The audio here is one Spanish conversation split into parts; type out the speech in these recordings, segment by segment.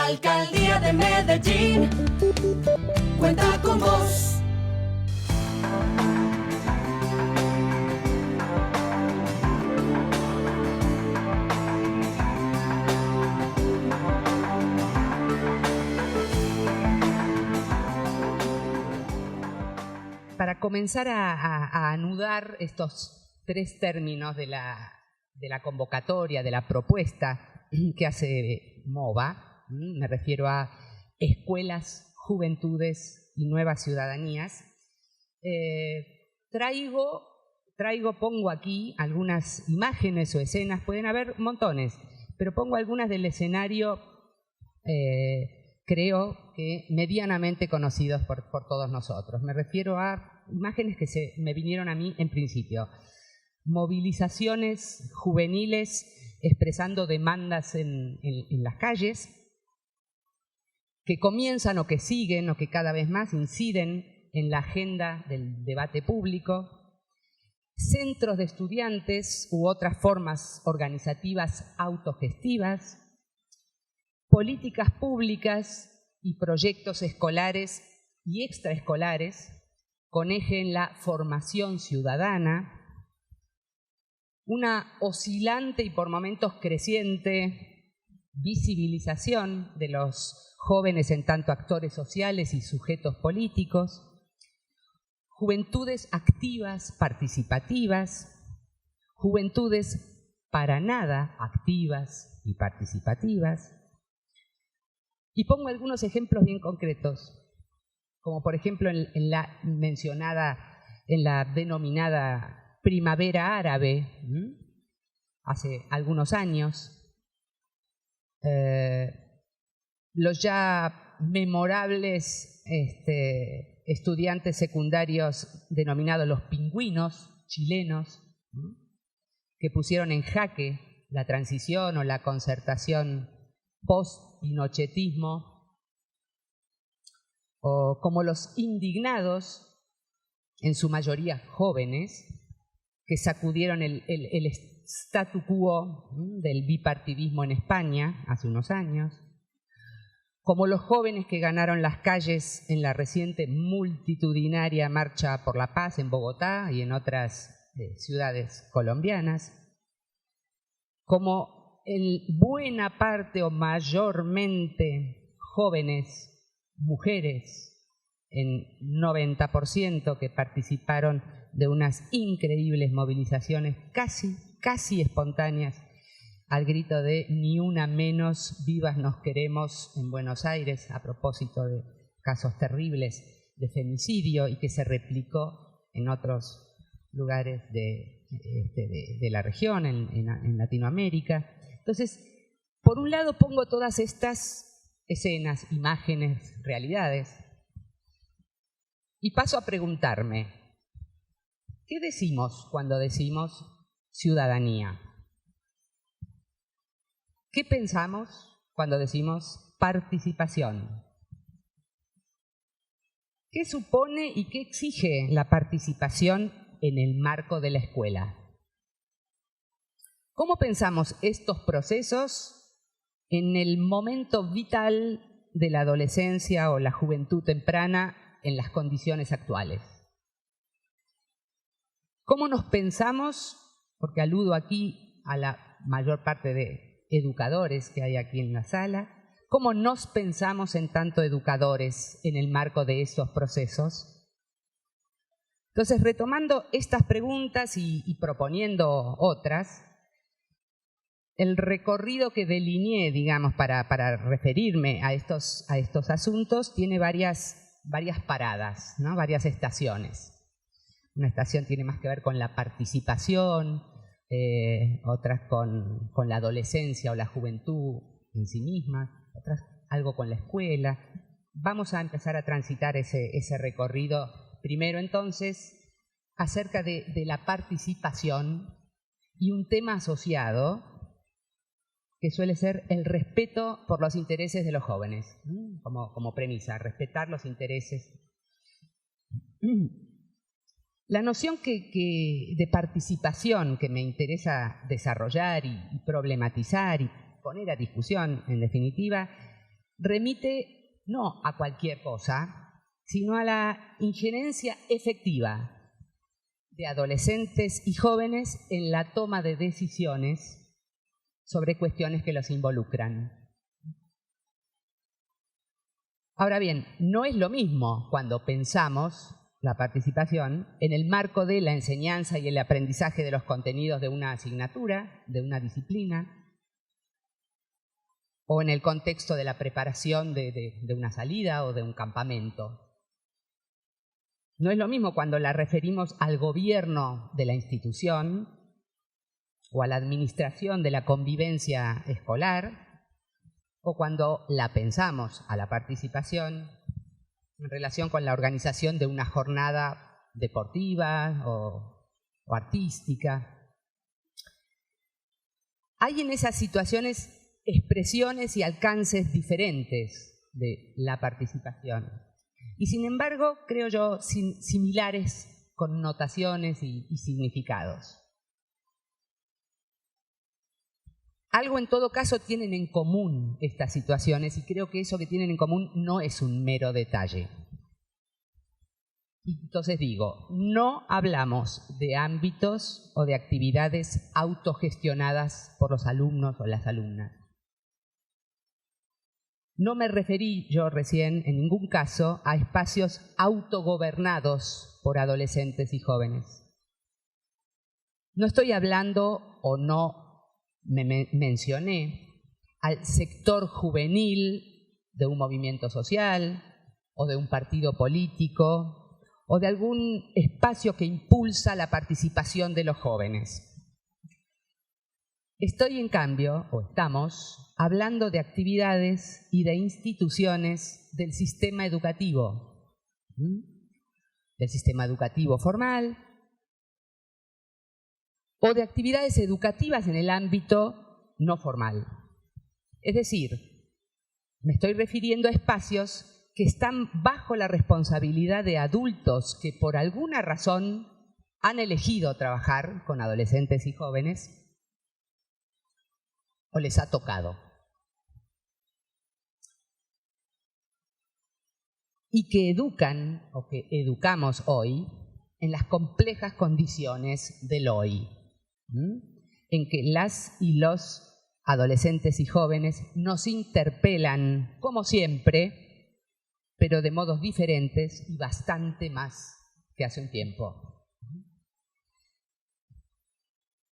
Alcaldía de Medellín cuenta con vos. Para comenzar a anudar estos tres términos de la convocatoria, de la propuesta que hace MOVA, me refiero a escuelas, juventudes y nuevas ciudadanías, pongo aquí algunas imágenes o escenas, pueden haber montones, pero pongo algunas del escenario, creo que medianamente conocidos por todos nosotros. Me refiero a imágenes que me vinieron a mí en principio. Movilizaciones juveniles expresando demandas en las calles, que comienzan o que siguen o que cada vez más inciden en la agenda del debate público, centros de estudiantes u otras formas organizativas autogestivas, políticas públicas y proyectos escolares y extraescolares con eje en la formación ciudadana, una oscilante y por momentos creciente visibilización de los jóvenes en tanto actores sociales y sujetos políticos, juventudes activas, participativas, juventudes para nada activas y participativas. Y pongo algunos ejemplos bien concretos, como por ejemplo en la denominada Primavera Árabe, hace algunos años, los ya memorables estudiantes secundarios denominados los pingüinos chilenos, que pusieron en jaque la transición o la concertación post-pinochetismo, o como los indignados, en su mayoría jóvenes, que sacudieron el statu quo del bipartidismo en España hace unos años, como los jóvenes que ganaron las calles en la reciente multitudinaria Marcha por la Paz en Bogotá y en otras ciudades colombianas, como en buena parte o mayormente jóvenes, mujeres, en 90% que participaron de unas increíbles movilizaciones casi espontáneas al grito de "ni una menos, vivas nos queremos" en Buenos Aires, a propósito de casos terribles de femicidio y que se replicó en otros lugares de la región, en Latinoamérica. Entonces, por un lado pongo todas estas escenas, imágenes, realidades, y paso a preguntarme, ¿qué decimos cuando decimos ciudadanía? ¿Qué pensamos cuando decimos participación? ¿Qué supone y qué exige la participación en el marco de la escuela? ¿Cómo pensamos estos procesos en el momento vital de la adolescencia o la juventud temprana en las condiciones actuales? ¿Cómo nos pensamos, porque aludo aquí a la mayor parte de educadores que hay aquí en la sala, cómo nos pensamos en tanto educadores en el marco de esos procesos? Entonces, retomando estas preguntas y proponiendo otras, el recorrido que delineé, digamos, para referirme a estos asuntos tiene varias paradas, ¿no? Varias estaciones. Una estación tiene más que ver con la participación, otras con la adolescencia o la juventud en sí misma, otras algo con la escuela. Vamos a empezar a transitar ese recorrido. Primero, entonces, acerca de la participación y un tema asociado que suele ser el respeto por los intereses de los jóvenes, como premisa, respetar los intereses. La noción de participación que me interesa desarrollar y problematizar y poner a discusión, en definitiva, remite no a cualquier cosa, sino a la injerencia efectiva de adolescentes y jóvenes en la toma de decisiones sobre cuestiones que los involucran. Ahora bien, no es lo mismo cuando pensamos la participación en el marco de la enseñanza y el aprendizaje de los contenidos de una asignatura, de una disciplina, o en el contexto de la preparación de una salida o de un campamento. No es lo mismo cuando la referimos al gobierno de la institución o a la administración de la convivencia escolar, o cuando la pensamos a la participación en relación con la organización de una jornada deportiva o artística. Hay en esas situaciones expresiones y alcances diferentes de la participación. Y sin embargo, creo yo, similares connotaciones y significados. Algo en todo caso tienen en común estas situaciones, y creo que eso que tienen en común no es un mero detalle. Entonces digo, no hablamos de ámbitos o de actividades autogestionadas por los alumnos o las alumnas. No me referí yo recién en ningún caso a espacios autogobernados por adolescentes y jóvenes. No estoy hablando, o no mencioné, al sector juvenil de un movimiento social o de un partido político o de algún espacio que impulsa la participación de los jóvenes. Estoy, en cambio, o estamos, hablando de actividades y de instituciones del sistema educativo, del sistema educativo formal, o de actividades educativas en el ámbito no formal. Es decir, me estoy refiriendo a espacios que están bajo la responsabilidad de adultos que por alguna razón han elegido trabajar con adolescentes y jóvenes o les ha tocado. Y que educan, o que educamos hoy, en las complejas condiciones del hoy, en que las y los adolescentes y jóvenes nos interpelan, como siempre, pero de modos diferentes y bastante más que hace un tiempo.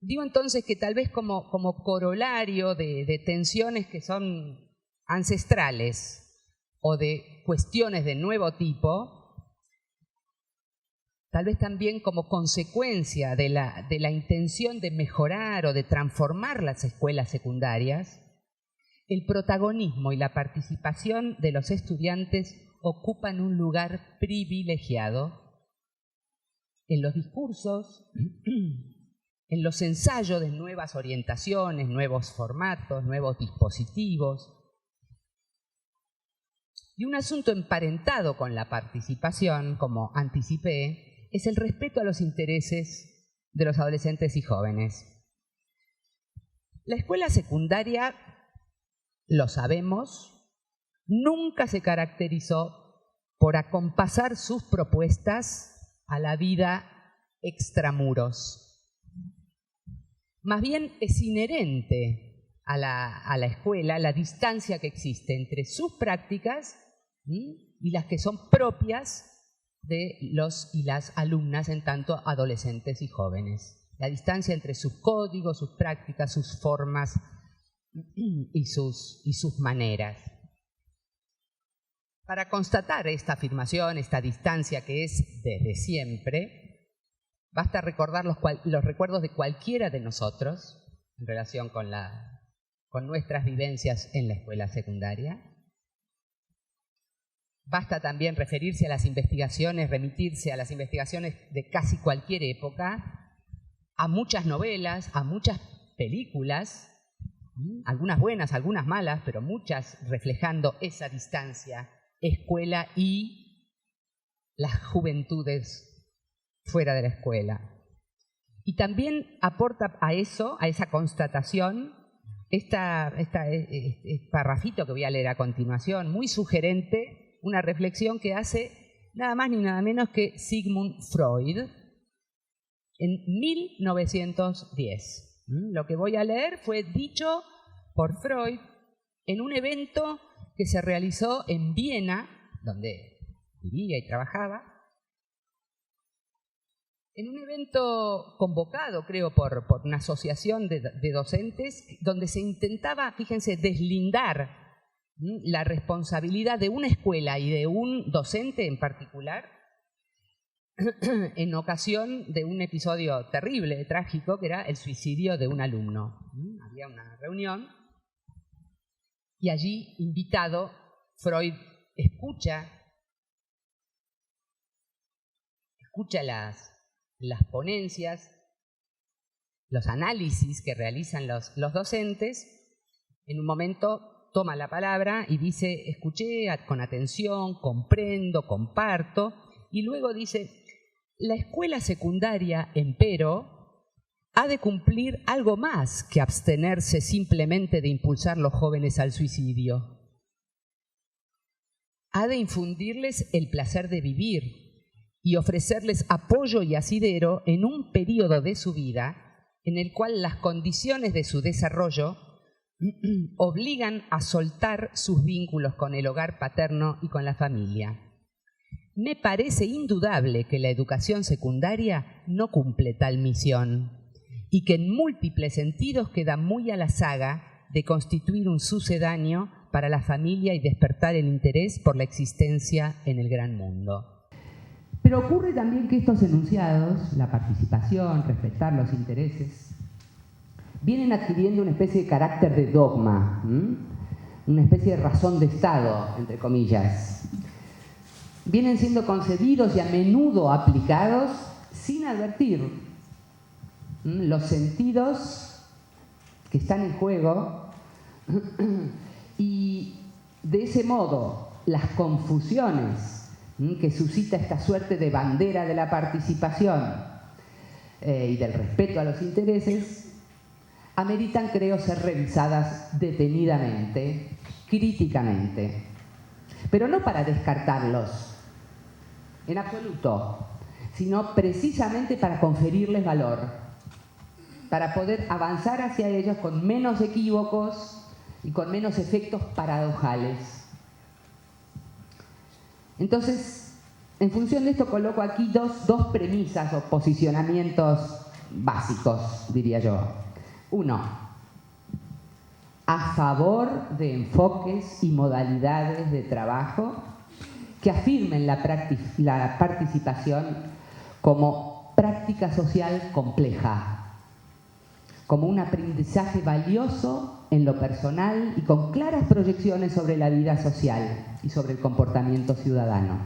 Digo entonces que tal vez como corolario de tensiones que son ancestrales o de cuestiones de nuevo tipo, tal vez también como consecuencia de la intención de mejorar o de transformar las escuelas secundarias, el protagonismo y la participación de los estudiantes ocupan un lugar privilegiado en los discursos, en los ensayos de nuevas orientaciones, nuevos formatos, nuevos dispositivos. Y un asunto emparentado con la participación, como anticipé, es el respeto a los intereses de los adolescentes y jóvenes. La escuela secundaria, lo sabemos, nunca se caracterizó por acompasar sus propuestas a la vida extramuros. Más bien es inherente a la escuela la distancia que existe entre sus prácticas y las que son propias de los y las alumnas, en tanto adolescentes y jóvenes. La distancia entre sus códigos, sus prácticas, sus formas y sus maneras. Para constatar esta afirmación, esta distancia que es desde siempre, basta recordar los recuerdos de cualquiera de nosotros en relación con nuestras vivencias en la escuela secundaria. Basta también referirse a las investigaciones, remitirse a las investigaciones de casi cualquier época, a muchas novelas, a muchas películas, algunas buenas, algunas malas, pero muchas reflejando esa distancia, escuela y las juventudes fuera de la escuela. Y también aporta a eso, a esa constatación, este parrafito que voy a leer a continuación, muy sugerente, una reflexión que hace nada más ni nada menos que Sigmund Freud en 1910. Lo que voy a leer fue dicho por Freud en un evento que se realizó en Viena, donde vivía y trabajaba, en un evento convocado, creo, por una asociación de docentes, donde se intentaba, fíjense, deslindar la responsabilidad de una escuela y de un docente en particular en ocasión de un episodio terrible, trágico, que era el suicidio de un alumno. Había una reunión y allí, invitado, Freud escucha las ponencias, los análisis que realizan los docentes. En un momento toma la palabra y dice: escuché con atención, comprendo, comparto, y luego dice: la escuela secundaria, empero, ha de cumplir algo más que abstenerse simplemente de impulsar a los jóvenes al suicidio. Ha de infundirles el placer de vivir y ofrecerles apoyo y asidero en un periodo de su vida en el cual las condiciones de su desarrollo obligan a soltar sus vínculos con el hogar paterno y con la familia. Me parece indudable que la educación secundaria no cumple tal misión y que en múltiples sentidos queda muy a la saga de constituir un sucedáneo para la familia y despertar el interés por la existencia en el gran mundo. Pero ocurre también que estos enunciados, la participación, respetar los intereses, vienen adquiriendo una especie de carácter de dogma, una especie de razón de Estado, entre comillas. Vienen siendo concebidos y a menudo aplicados sin advertir los sentidos que están en juego y de ese modo las confusiones que suscita esta suerte de bandera de la participación y del respeto a los intereses, ameritan, creo, ser revisadas detenidamente, críticamente, pero no para descartarlos en absoluto, sino precisamente para conferirles valor, para poder avanzar hacia ellos con menos equívocos y con menos efectos paradojales. Entonces, en función de esto coloco aquí dos premisas o posicionamientos básicos, diría yo. Uno, a favor de enfoques y modalidades de trabajo que afirmen la participación como práctica social compleja, como un aprendizaje valioso en lo personal y con claras proyecciones sobre la vida social y sobre el comportamiento ciudadano.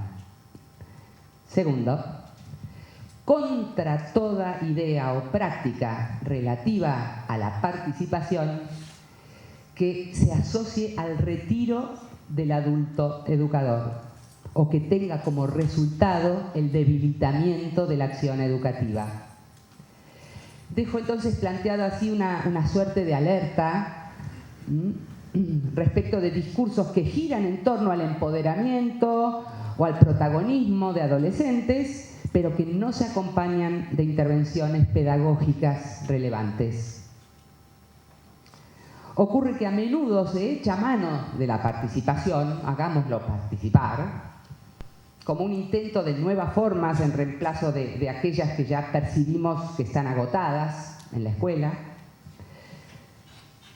Segundo, contra toda idea o práctica relativa a la participación que se asocie al retiro del adulto educador o que tenga como resultado el debilitamiento de la acción educativa. Dejo entonces planteado así una suerte de alerta respecto de discursos que giran en torno al empoderamiento o al protagonismo de adolescentes, pero que no se acompañan de intervenciones pedagógicas relevantes. Ocurre que a menudo se echa mano de la participación, hagámoslo participar, como un intento de nuevas formas en reemplazo de aquellas que ya percibimos que están agotadas en la escuela,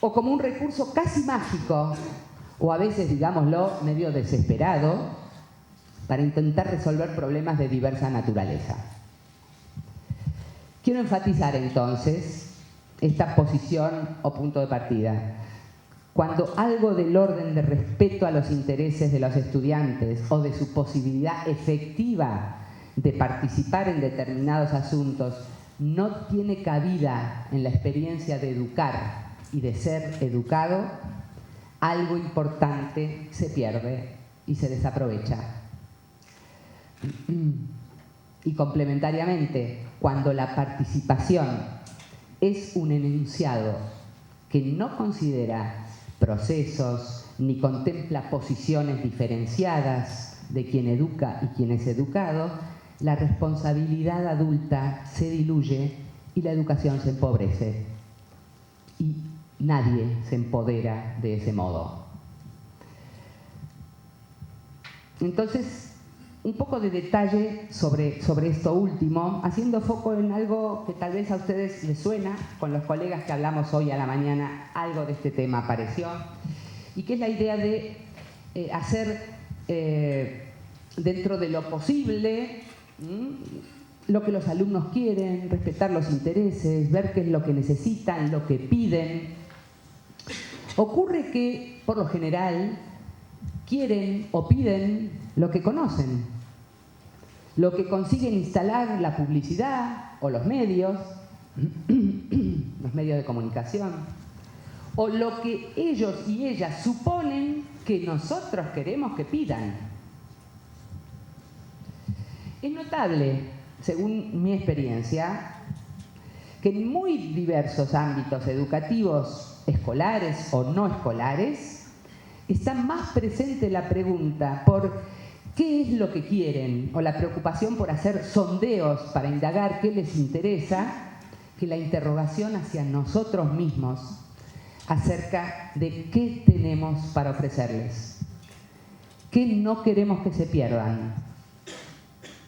o como un recurso casi mágico, o a veces, digámoslo, medio desesperado, para intentar resolver problemas de diversa naturaleza. Quiero enfatizar entonces esta posición o punto de partida. Cuando algo del orden de respeto a los intereses de los estudiantes o de su posibilidad efectiva de participar en determinados asuntos no tiene cabida en la experiencia de educar y de ser educado, algo importante se pierde y se desaprovecha. Y complementariamente, cuando la participación es un enunciado que no considera procesos ni contempla posiciones diferenciadas de quien educa y quien es educado, la responsabilidad adulta se diluye y la educación se empobrece. Y nadie se empodera de ese modo. Entonces, un poco de detalle sobre esto último, haciendo foco en algo que tal vez a ustedes les suena, con los colegas que hablamos hoy a la mañana, algo de este tema apareció, y que es la idea de hacer dentro de lo posible lo que los alumnos quieren, respetar los intereses, ver qué es lo que necesitan, lo que piden. Ocurre que, por lo general, quieren o piden lo que conocen, lo que consiguen instalar la publicidad o los medios de comunicación, o lo que ellos y ellas suponen que nosotros queremos que pidan. Es notable, según mi experiencia, que en muy diversos ámbitos educativos, escolares o no escolares, está más presente la pregunta por qué es lo que quieren o la preocupación por hacer sondeos para indagar qué les interesa, que la interrogación hacia nosotros mismos acerca de qué tenemos para ofrecerles, qué no queremos que se pierdan,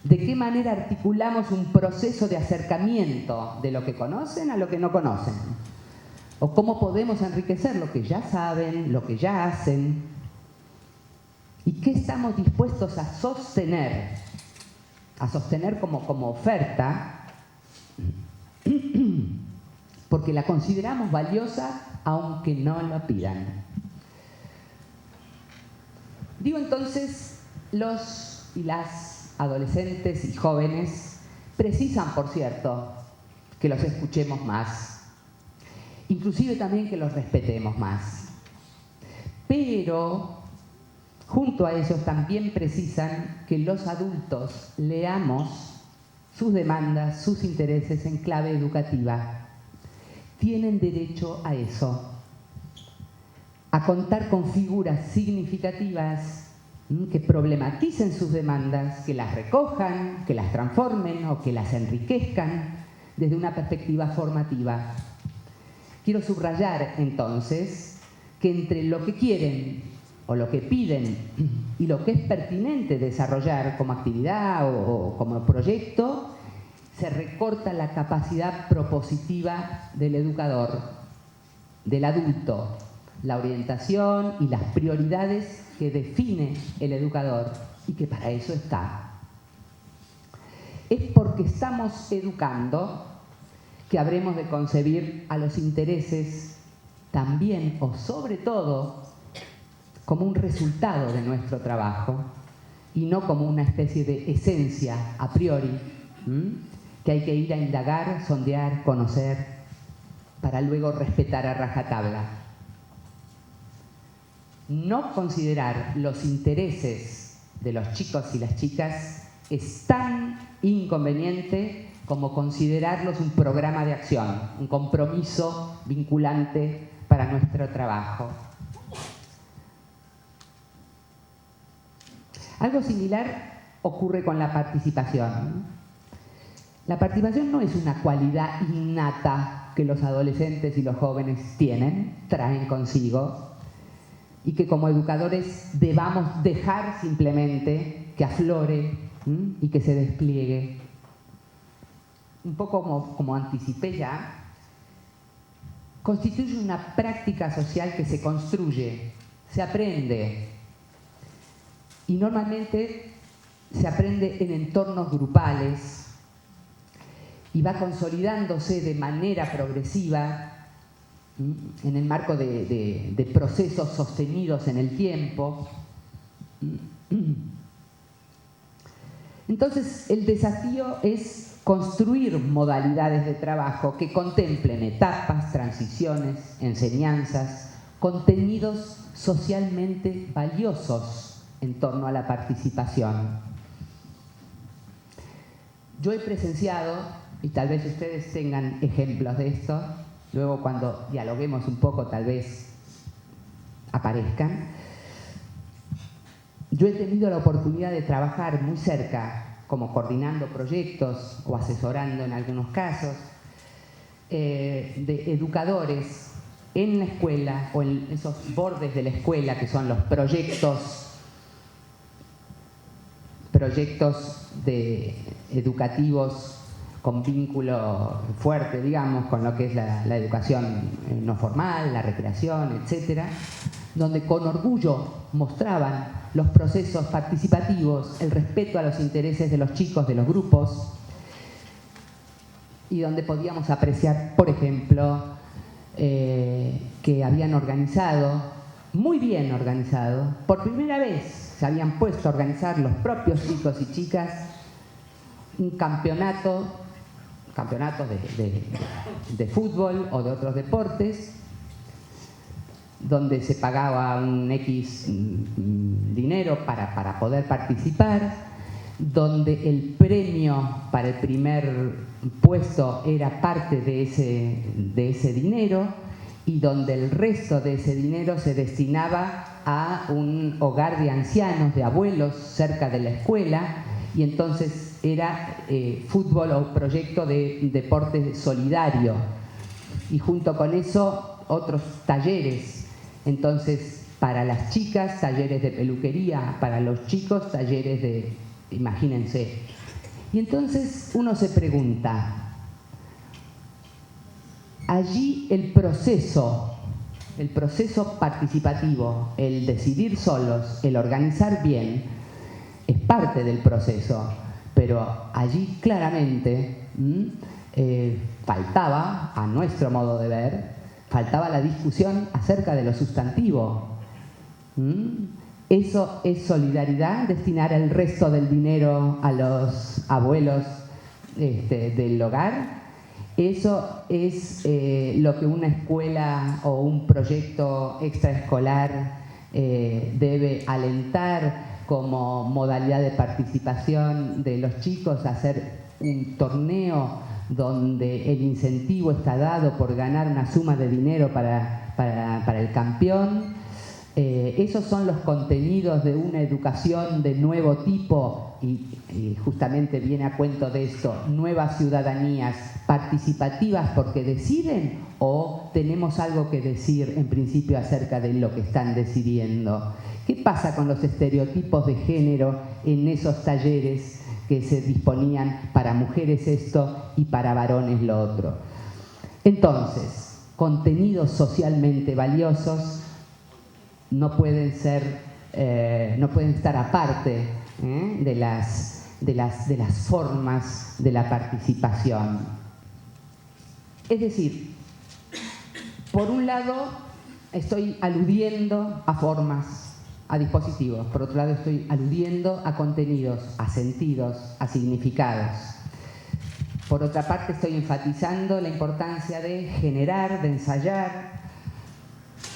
de qué manera articulamos un proceso de acercamiento de lo que conocen a lo que no conocen, o cómo podemos enriquecer lo que ya saben, lo que ya hacen, y qué estamos dispuestos a sostener como oferta, porque la consideramos valiosa aunque no lo pidan. Digo entonces, los y las adolescentes y jóvenes precisan, por cierto, que los escuchemos más, inclusive también que los respetemos más. Pero, junto a ellos, también precisan que los adultos leamos sus demandas, sus intereses en clave educativa. Tienen derecho a eso, a contar con figuras significativas que problematicen sus demandas, que las recojan, que las transformen o que las enriquezcan desde una perspectiva formativa. Quiero subrayar, entonces, que entre lo que quieren o lo que piden y lo que es pertinente desarrollar como actividad o como proyecto, se recorta la capacidad propositiva del educador, del adulto, la orientación y las prioridades que define el educador y que para eso está. Es porque estamos educando que habremos de concebir a los intereses también o sobre todo como un resultado de nuestro trabajo y no como una especie de esencia a priori que hay que ir a indagar, sondear, conocer para luego respetar a rajatabla. No considerar los intereses de los chicos y las chicas es tan inconveniente como considerarlos un programa de acción, un compromiso vinculante para nuestro trabajo. Algo similar ocurre con la participación. La participación no es una cualidad innata que los adolescentes y los jóvenes tienen, traen consigo, y que como educadores debamos dejar simplemente que aflore y que se despliegue. Un poco como anticipé ya, constituye una práctica social que se construye, se aprende, y normalmente se aprende en entornos grupales y va consolidándose de manera progresiva en el marco de procesos sostenidos en el tiempo. Entonces, el desafío es construir modalidades de trabajo que contemplen etapas, transiciones, enseñanzas, contenidos socialmente valiosos en torno a la participación. Yo he presenciado, y tal vez ustedes tengan ejemplos de esto, luego cuando dialoguemos un poco tal vez aparezcan. Yo he tenido la oportunidad de trabajar muy cerca, como coordinando proyectos o asesorando en algunos casos, de educadores en la escuela o en esos bordes de la escuela que son los proyectos educativos con vínculo fuerte, digamos, con lo que es la educación no formal, la recreación, etcétera, donde con orgullo mostraban los procesos participativos, el respeto a los intereses de los chicos, de los grupos, y donde podíamos apreciar, por ejemplo, que habían organizado, muy bien organizado, por primera vez se habían puesto a organizar los propios chicos y chicas un campeonatos de fútbol o de otros deportes, donde se pagaba un X dinero para poder participar, donde el premio para el primer puesto era parte de ese dinero y donde el resto de ese dinero se destinaba a un hogar de ancianos, de abuelos cerca de la escuela, y entonces era fútbol o proyecto de deporte solidario, y junto con eso otros talleres. Entonces, para las chicas, talleres de peluquería, para los chicos, talleres de, imagínense. Y entonces uno se pregunta, allí el proceso participativo, el decidir solos, el organizar bien, es parte del proceso, pero allí claramente faltaba, a nuestro modo de ver, faltaba la discusión acerca de lo sustantivo. ¿Eso es solidaridad? ¿Destinar el resto del dinero a los abuelos del hogar? ¿Eso es lo que una escuela o un proyecto extraescolar debe alentar como modalidad de participación de los chicos, hacer un torneo donde el incentivo está dado por ganar una suma de dinero para el campeón? Esos son los contenidos de una educación de nuevo tipo y justamente viene a cuento de esto, nuevas ciudadanías participativas porque deciden, o tenemos algo que decir en principio acerca de lo que están decidiendo. ¿Qué pasa con los estereotipos de género en esos talleres que se disponían para mujeres esto y para varones lo otro? Entonces, contenidos socialmente valiosos no pueden estar aparte de las formas de la participación. Es decir, por un lado estoy aludiendo a formas, a dispositivos, por otro lado estoy aludiendo a contenidos, a sentidos, a significados. Por otra parte estoy enfatizando la importancia de generar, de ensayar,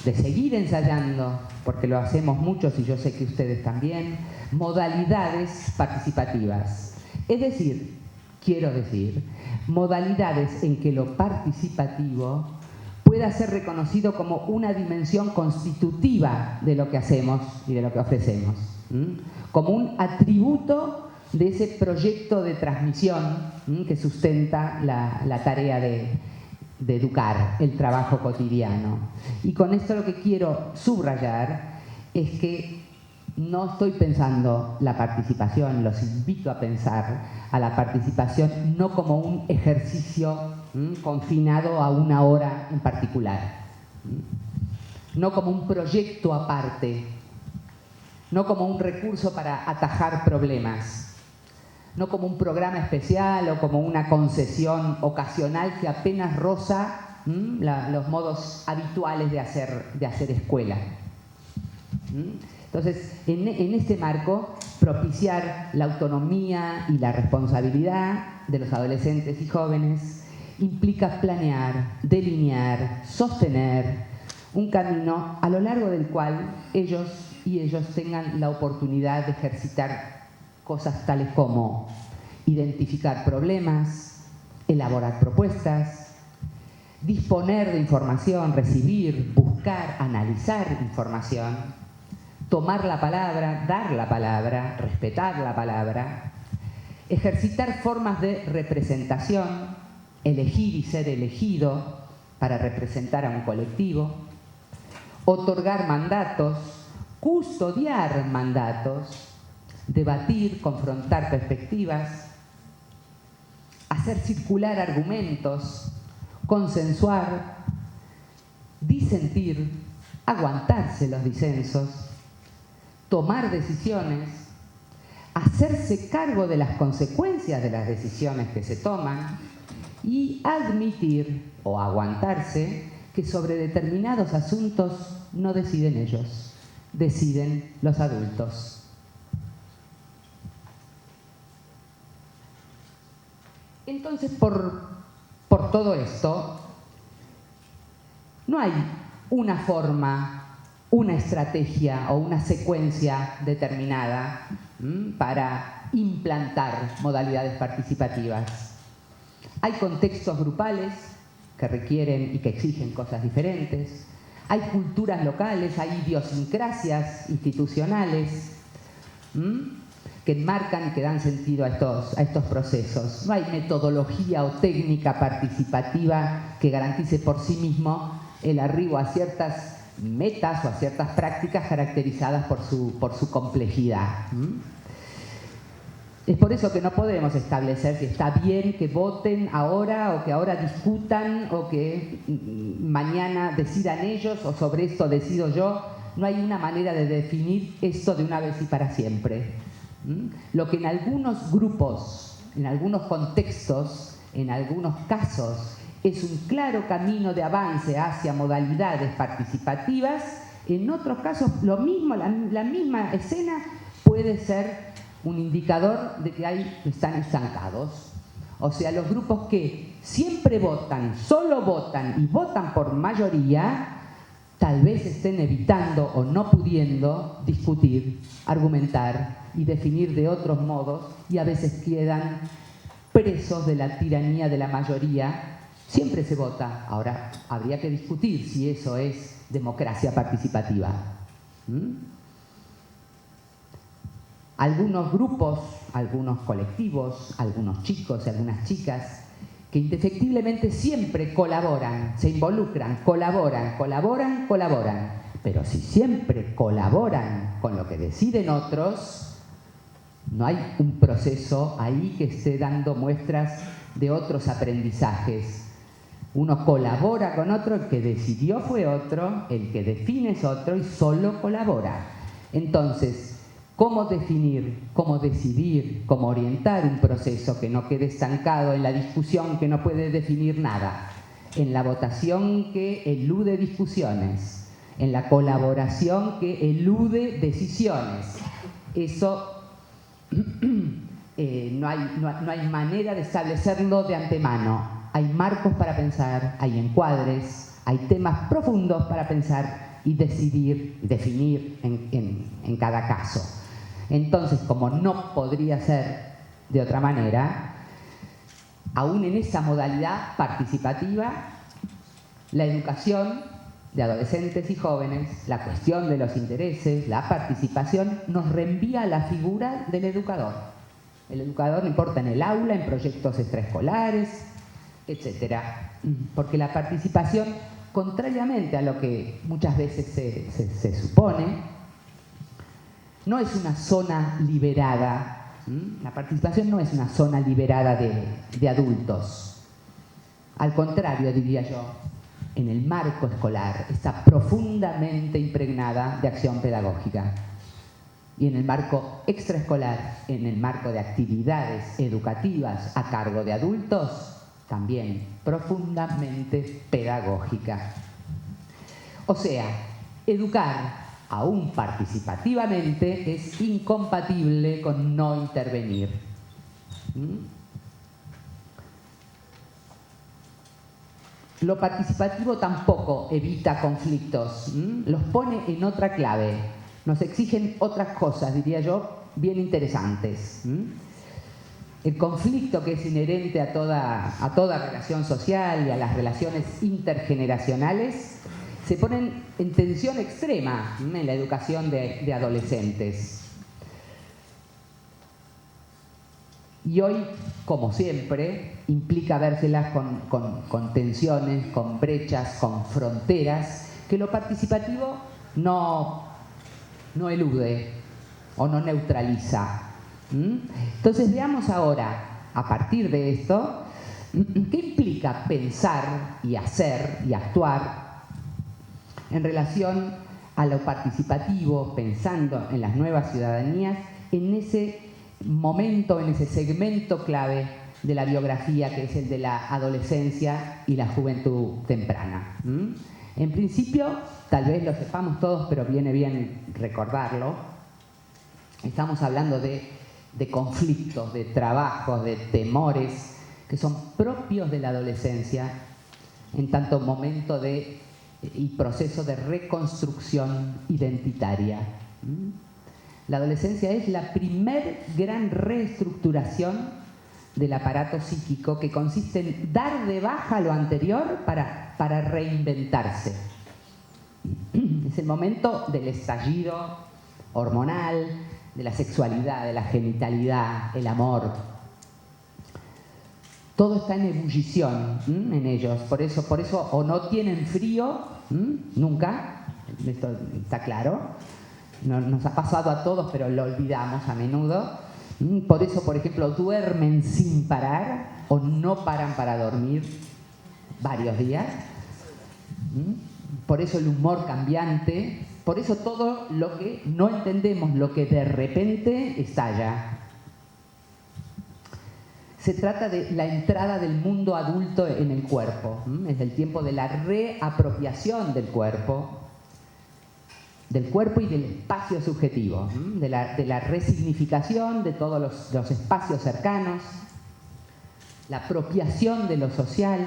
de seguir ensayando, porque lo hacemos muchos y yo sé que ustedes también, modalidades participativas. Es decir, quiero decir, modalidades en que lo participativo pueda ser reconocido como una dimensión constitutiva de lo que hacemos y de lo que ofrecemos, como un atributo de ese proyecto de transmisión que sustenta la tarea de educar, el trabajo cotidiano. Y con esto lo que quiero subrayar es que no estoy pensando la participación, los invito a pensar a la participación no como un ejercicio confinado a una hora en particular, no como un proyecto aparte, no como un recurso para atajar problemas, no como un programa especial o como una concesión ocasional que apenas roza los modos habituales de hacer escuela. Entonces, en este marco, propiciar la autonomía y la responsabilidad de los adolescentes y jóvenes implica planear, delinear, sostener un camino a lo largo del cual ellos tengan la oportunidad de ejercitar cosas tales como identificar problemas, elaborar propuestas, disponer de información, recibir, buscar, analizar información, tomar la palabra, dar la palabra, respetar la palabra, ejercitar formas de representación, elegir y ser elegido para representar a un colectivo, otorgar mandatos, custodiar mandatos, debatir, confrontar perspectivas, hacer circular argumentos, consensuar, disentir, aguantarse los disensos, tomar decisiones, hacerse cargo de las consecuencias de las decisiones que se toman y admitir o aguantarse que sobre determinados asuntos no deciden ellos, deciden los adultos. Entonces, por todo esto, no hay una forma, una estrategia o una secuencia determinada para implantar modalidades participativas. Hay contextos grupales que requieren y que exigen cosas diferentes. Hay culturas locales, hay idiosincrasias institucionales que enmarcan y que dan sentido a estos procesos. No hay metodología o técnica participativa que garantice por sí mismo el arribo a ciertas metas o a ciertas prácticas caracterizadas por su complejidad. Es por eso que no podemos establecer si está bien que voten ahora o que ahora discutan o que mañana decidan ellos o sobre esto decido yo. No hay una manera de definir esto de una vez y para siempre. Lo que en algunos grupos, en algunos contextos, en algunos casos, es un claro camino de avance hacia modalidades participativas, en otros casos lo mismo, la misma escena puede ser un indicador de que están estancados. O sea, los grupos que siempre votan, solo votan y votan por mayoría, tal vez estén evitando o no pudiendo discutir, argumentar y definir de otros modos, y a veces quedan presos de la tiranía de la mayoría. Siempre se vota. Ahora, habría que discutir si eso es democracia participativa. Algunos grupos, algunos colectivos, algunos chicos y algunas chicas que indefectiblemente siempre colaboran, se involucran, colaboran, pero si siempre colaboran con lo que deciden otros, no hay un proceso ahí que esté dando muestras de otros aprendizajes. Uno colabora con otro, el que decidió fue otro, el que define es otro y solo colabora. Entonces, ¿cómo definir, cómo decidir, cómo orientar un proceso que no quede estancado en la discusión que no puede definir nada, en la votación que elude discusiones, en la colaboración que elude decisiones? Eso no hay manera de establecerlo de antemano. Hay marcos para pensar, hay encuadres, hay temas profundos para pensar y decidir, definir en cada caso. Entonces, como no podría ser de otra manera, aún en esa modalidad participativa, la educación de adolescentes y jóvenes, la cuestión de los intereses, la participación, nos reenvía a la figura del educador. El educador, no importa en el aula, en proyectos extraescolares, etc. Porque la participación, contrariamente a lo que muchas veces se supone, no es una zona liberada. La participación no es una zona liberada de adultos. Al contrario, diría yo, en el marco escolar está profundamente impregnada de acción pedagógica. Y en el marco extraescolar, en el marco de actividades educativas a cargo de adultos, también profundamente pedagógica. O sea, educar aún participativamente es incompatible con no intervenir. Lo participativo tampoco evita conflictos, los pone en otra clave, nos exigen otras cosas, diría yo, bien interesantes. el conflicto que es inherente a toda relación social y a las relaciones intergeneracionales, se ponen en tensión extrema en la educación de adolescentes. Y hoy, como siempre, implica vérselas con tensiones, con brechas, con fronteras, que lo participativo no elude o no neutraliza. Entonces veamos ahora, a partir de esto, qué implica pensar y hacer y actuar en relación a lo participativo, pensando en las nuevas ciudadanías, en ese momento, en ese segmento clave de la biografía que es el de la adolescencia y la juventud temprana. En principio, tal vez lo sepamos todos, pero viene bien recordarlo, estamos hablando de conflictos, de trabajos, de temores que son propios de la adolescencia en tanto momento y proceso de reconstrucción identitaria. La adolescencia es la primer gran reestructuración del aparato psíquico que consiste en dar de baja lo anterior para reinventarse. Es el momento del estallido hormonal, de la sexualidad, de la genitalidad, el amor. Todo está en ebullición en ellos, por eso o no tienen frío, nunca, esto está claro, nos ha pasado a todos, pero lo olvidamos a menudo. Por eso, por ejemplo, duermen sin parar o no paran para dormir varios días. Por eso el humor cambiante, por eso todo lo que no entendemos, lo que de repente estalla. Se trata de la entrada del mundo adulto en el cuerpo, es el tiempo de la reapropiación del cuerpo y del espacio subjetivo, de la resignificación de todos los espacios cercanos, la apropiación de lo social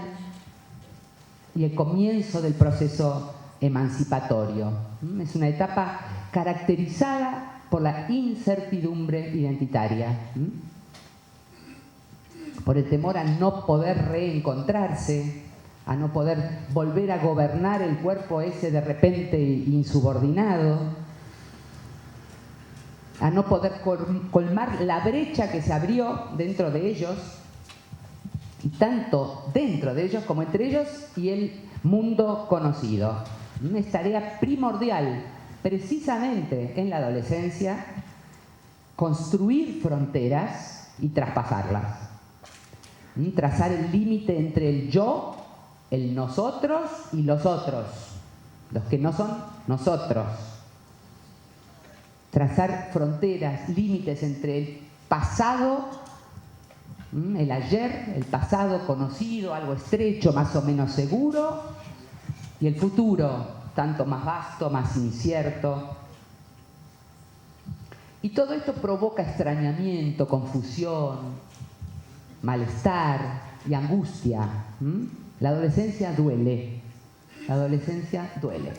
y el comienzo del proceso emancipatorio. Es una etapa caracterizada por la incertidumbre identitaria, por el temor a no poder reencontrarse, a no poder volver a gobernar el cuerpo ese de repente insubordinado, a no poder colmar la brecha que se abrió dentro de ellos, y tanto dentro de ellos como entre ellos y el mundo conocido. Es tarea primordial, precisamente en la adolescencia, construir fronteras y traspasarlas. Trazar el límite entre el yo, el nosotros y los otros, los que no son nosotros. Trazar fronteras, límites entre el pasado, el ayer, el pasado conocido, algo estrecho, más o menos seguro, y el futuro, tanto más vasto, más incierto. Y todo esto provoca extrañamiento, confusión, malestar y angustia. La adolescencia duele. La adolescencia duele.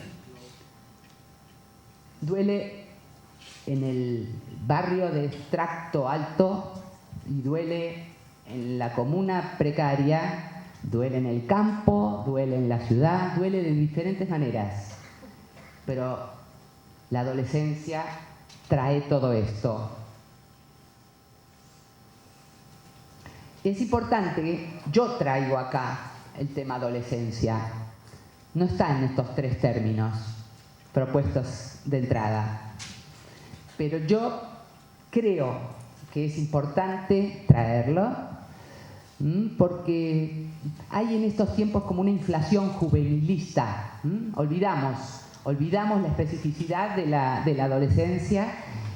Duele en el barrio de extracto alto y duele en la comuna precaria, duele en el campo, duele en la ciudad, duele de diferentes maneras. Pero la adolescencia trae todo esto. Es importante, yo traigo acá el tema adolescencia. No está en estos tres términos propuestos de entrada. Pero yo creo que es importante traerlo porque hay en estos tiempos como una inflación juvenilista. Olvidamos la especificidad de la adolescencia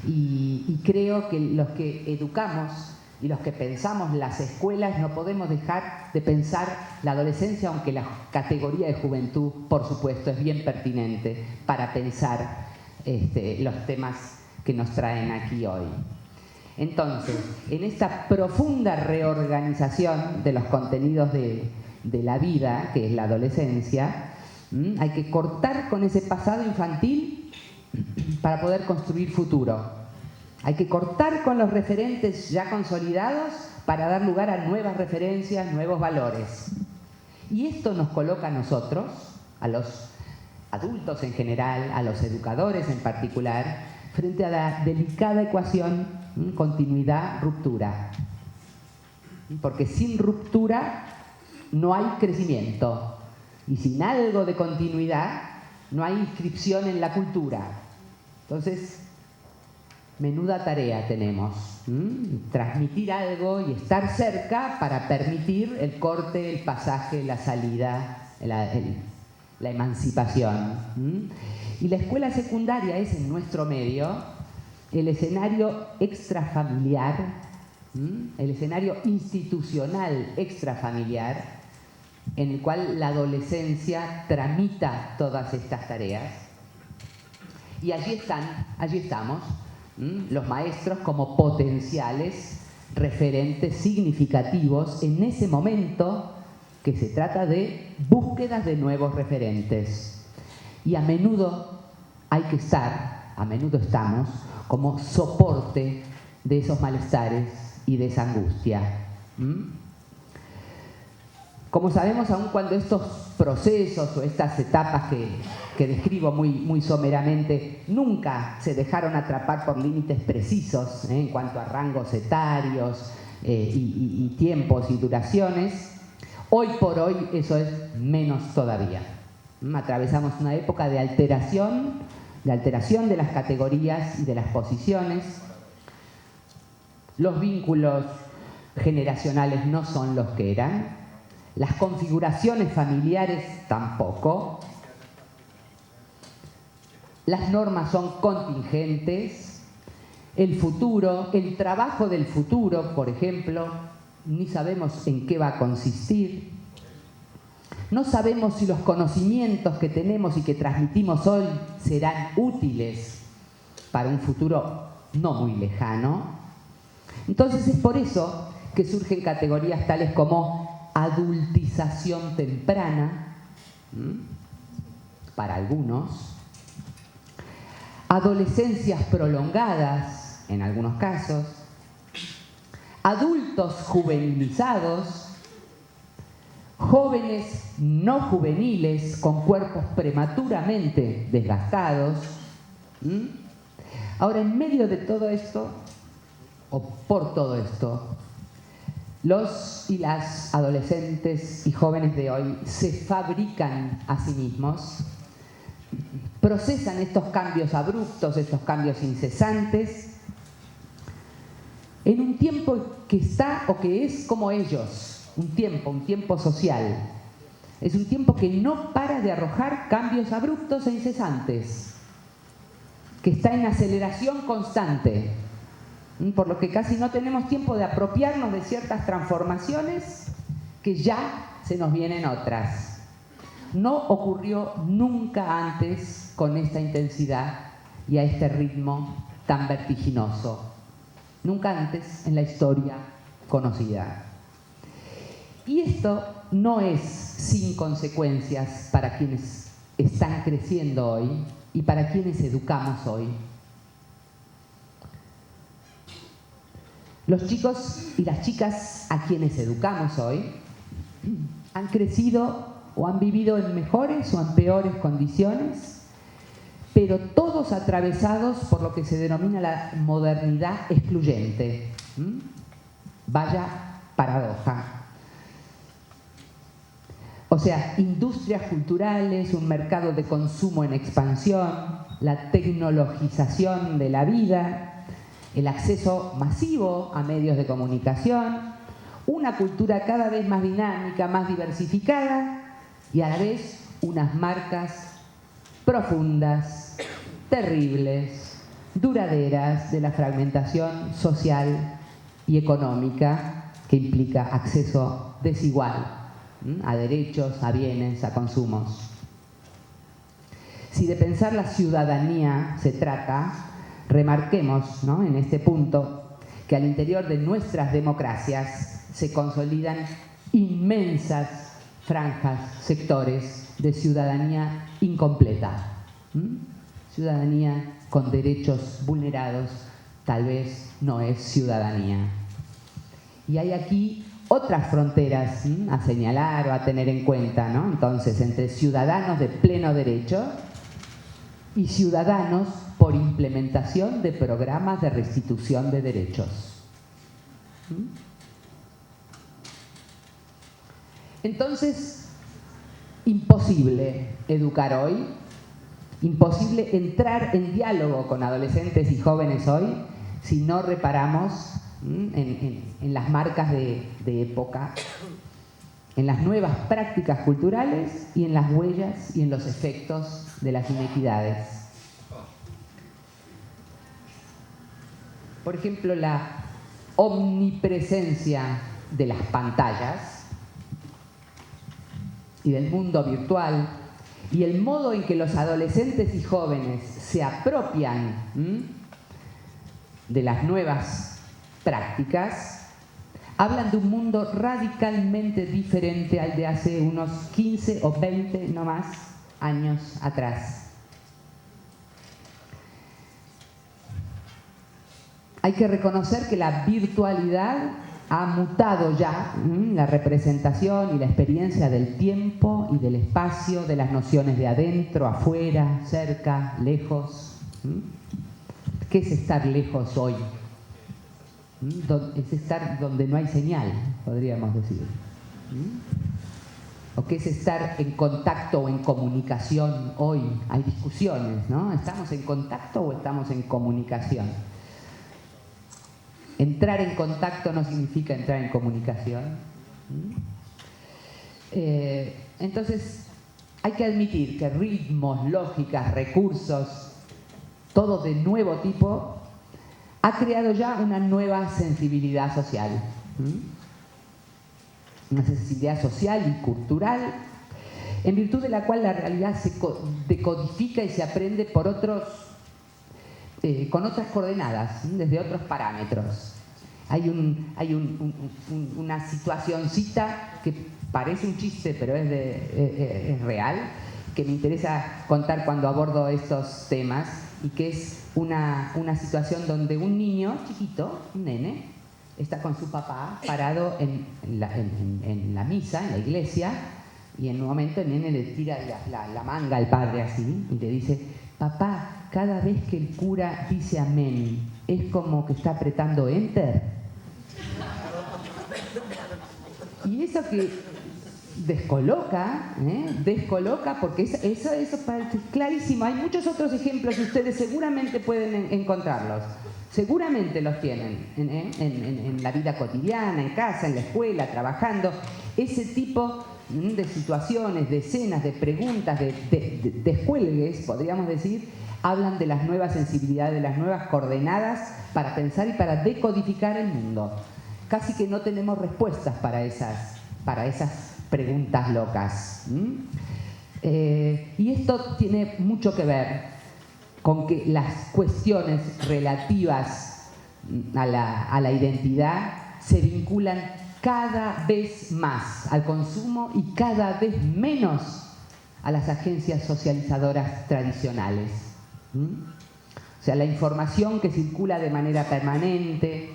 y creo que los que educamos y los que pensamos las escuelas no podemos dejar de pensar la adolescencia, aunque la categoría de juventud, por supuesto, es bien pertinente para pensar los temas que nos traen aquí hoy. Entonces, en esta profunda reorganización de los contenidos de la vida, que es la adolescencia, hay que cortar con ese pasado infantil para poder construir futuro. Hay que cortar con los referentes ya consolidados para dar lugar a nuevas referencias, nuevos valores. Y esto nos coloca a nosotros, a los adultos en general, a los educadores en particular, frente a la delicada ecuación continuidad-ruptura. Porque sin ruptura no hay crecimiento. Y sin algo de continuidad no hay inscripción en la cultura. Entonces, menuda tarea tenemos. Transmitir algo y estar cerca para permitir el corte, el pasaje, la salida, la emancipación. Y la escuela secundaria es, en nuestro medio, el escenario extrafamiliar, el escenario institucional extrafamiliar, en el cual la adolescencia tramita todas estas tareas. Y allí estamos, los maestros como potenciales referentes significativos en ese momento que se trata de búsquedas de nuevos referentes. Y a menudo hay que estar, a menudo estamos, como soporte de esos malestares y de esa angustia. Como sabemos, aun cuando estos procesos o estas etapas que describo muy someramente nunca se dejaron atrapar por límites precisos en cuanto a rangos etarios y tiempos y duraciones, hoy por hoy eso es menos todavía. Atravesamos una época de alteración de las categorías y de las posiciones. Los vínculos generacionales no son los que eran. Las configuraciones familiares tampoco. Las normas son contingentes. El futuro, el trabajo del futuro, por ejemplo, ni sabemos en qué va a consistir. No sabemos si los conocimientos que tenemos y que transmitimos hoy serán útiles para un futuro no muy lejano. Entonces es por eso que surgen categorías tales como adultización temprana, para algunos, adolescencias prolongadas, en algunos casos, adultos juvenilizados, jóvenes no juveniles con cuerpos prematuramente desgastados. Ahora, en medio de todo esto, o por todo esto, los y las adolescentes y jóvenes de hoy se fabrican a sí mismos, procesan estos cambios abruptos, estos cambios incesantes, en un tiempo que está o que es como ellos. Un tiempo social. Es un tiempo que no para de arrojar cambios abruptos e incesantes, que está en aceleración constante, por lo que casi no tenemos tiempo de apropiarnos de ciertas transformaciones que ya se nos vienen otras. No ocurrió nunca antes con esta intensidad y a este ritmo tan vertiginoso. Nunca antes en la historia conocida. Y esto no es sin consecuencias para quienes están creciendo hoy y para quienes educamos hoy. Los chicos y las chicas a quienes educamos hoy han crecido o han vivido en mejores o en peores condiciones, pero todos atravesados por lo que se denomina la modernidad excluyente. Vaya paradoja. O sea, industrias culturales, un mercado de consumo en expansión, la tecnologización de la vida, el acceso masivo a medios de comunicación, una cultura cada vez más dinámica, más diversificada y a la vez unas marcas profundas, terribles, duraderas de la fragmentación social y económica que implica acceso desigual a derechos, a bienes, a consumos. Si de pensar la ciudadanía se trata, remarquemos, en este punto que al interior de nuestras democracias se consolidan inmensas franjas, sectores de ciudadanía incompleta, ciudadanía con derechos vulnerados tal vez no es ciudadanía. Y hay aquí otras fronteras a señalar o a tener en cuenta, ¿no? Entonces, entre ciudadanos de pleno derecho y ciudadanos por implementación de programas de restitución de derechos. Entonces, imposible educar hoy, imposible entrar en diálogo con adolescentes y jóvenes hoy si no reparamos en las marcas de época, en las nuevas prácticas culturales y en las huellas y en los efectos de las inequidades. Por ejemplo, la omnipresencia de las pantallas y del mundo virtual y el modo en que los adolescentes y jóvenes se apropian de las nuevas prácticas, hablan de un mundo radicalmente diferente al de hace unos 15 o 20, no más, años atrás. Hay que reconocer que la virtualidad ha mutado ya la representación y la experiencia del tiempo y del espacio, de las nociones de adentro, afuera, cerca, lejos. ¿Qué es estar lejos hoy? Es estar donde no hay señal, podríamos decir. ¿O qué es estar en contacto o en comunicación hoy? Hay discusiones, ¿no? ¿Estamos en contacto o estamos en comunicación? Entrar en contacto no significa entrar en comunicación. Entonces, hay que admitir que ritmos, lógicas, recursos, todo de nuevo tipo, ha creado ya una nueva sensibilidad social. Una sensibilidad social y cultural, en virtud de la cual la realidad se decodifica y se aprende por otros, con otras coordenadas, desde otros parámetros. Hay una situacioncita que parece un chiste, pero es real, que me interesa contar cuando abordo estos temas, y que es una situación donde un niño chiquito, un nene, está con su papá parado en la misa, en la iglesia, y en un momento el nene le tira la manga al padre así y le dice: papá, cada vez que el cura dice amén, ¿es como que está apretando enter? Y eso que descoloca porque eso parece clarísimo. Hay muchos otros ejemplos y ustedes seguramente pueden encontrarlos. Seguramente los tienen en la vida cotidiana, en casa, en la escuela, trabajando. Ese tipo de situaciones, de escenas, de preguntas, de descuelgues, podríamos decir, hablan de las nuevas sensibilidades, de las nuevas coordenadas para pensar y para decodificar el mundo. Casi que no tenemos respuestas para esas preguntas locas. Y esto tiene mucho que ver con que las cuestiones relativas a la identidad se vinculan cada vez más al consumo y cada vez menos a las agencias socializadoras tradicionales. O sea, la información que circula de manera permanente,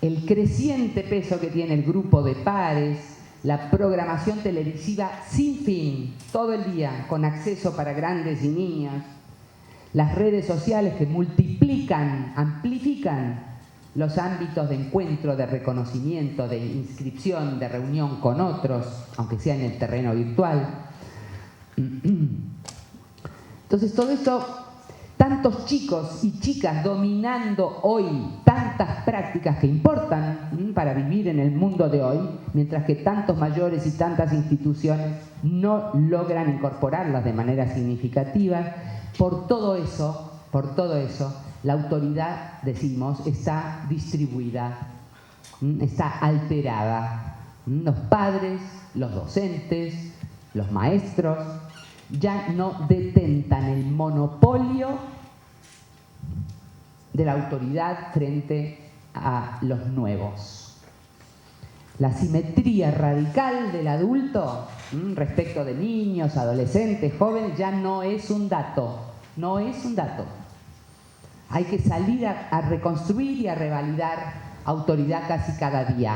el creciente peso que tiene el grupo de pares, la programación televisiva sin fin, todo el día, con acceso para grandes y niños, las redes sociales que multiplican, amplifican los ámbitos de encuentro, de reconocimiento, de inscripción, de reunión con otros, aunque sea en el terreno virtual. Entonces, todo esto, tantos chicos y chicas dominando hoy tantas prácticas que importan para vivir en el mundo de hoy, mientras que tantos mayores y tantas instituciones no logran incorporarlas de manera significativa. Por todo eso, la autoridad, decimos, está distribuida, está alterada. Los padres, los docentes, los maestros ya no detentan el monopolio de la autoridad frente a los nuevos. La simetría radical del adulto respecto de niños, adolescentes, jóvenes, ya no es un dato. No es un dato. Hay que salir a reconstruir y a revalidar autoridad casi cada día.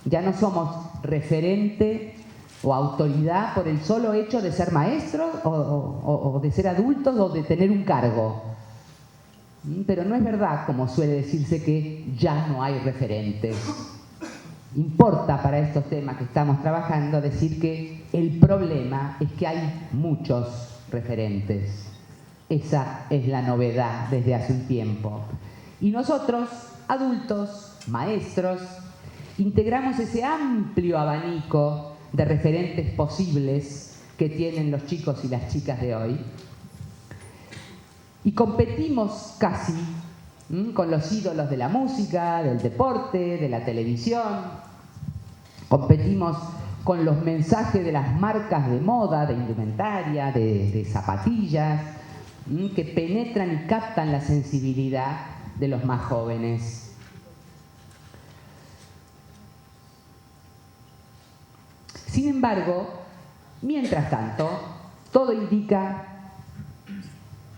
Ya no somos referente o autoridad por el solo hecho de ser maestros o de ser adultos o de tener un cargo. Pero no es verdad, como suele decirse, que ya no hay referentes. Importa para estos temas que estamos trabajando decir que el problema es que hay muchos referentes. Esa es la novedad desde hace un tiempo. Y nosotros, adultos, maestros, integramos ese amplio abanico de referentes posibles que tienen los chicos y las chicas de hoy. Y competimos casi con los ídolos de la música, del deporte, de la televisión. Competimos con los mensajes de las marcas de moda, de indumentaria, de zapatillas, que penetran y captan la sensibilidad de los más jóvenes. Sin embargo, mientras tanto, todo indica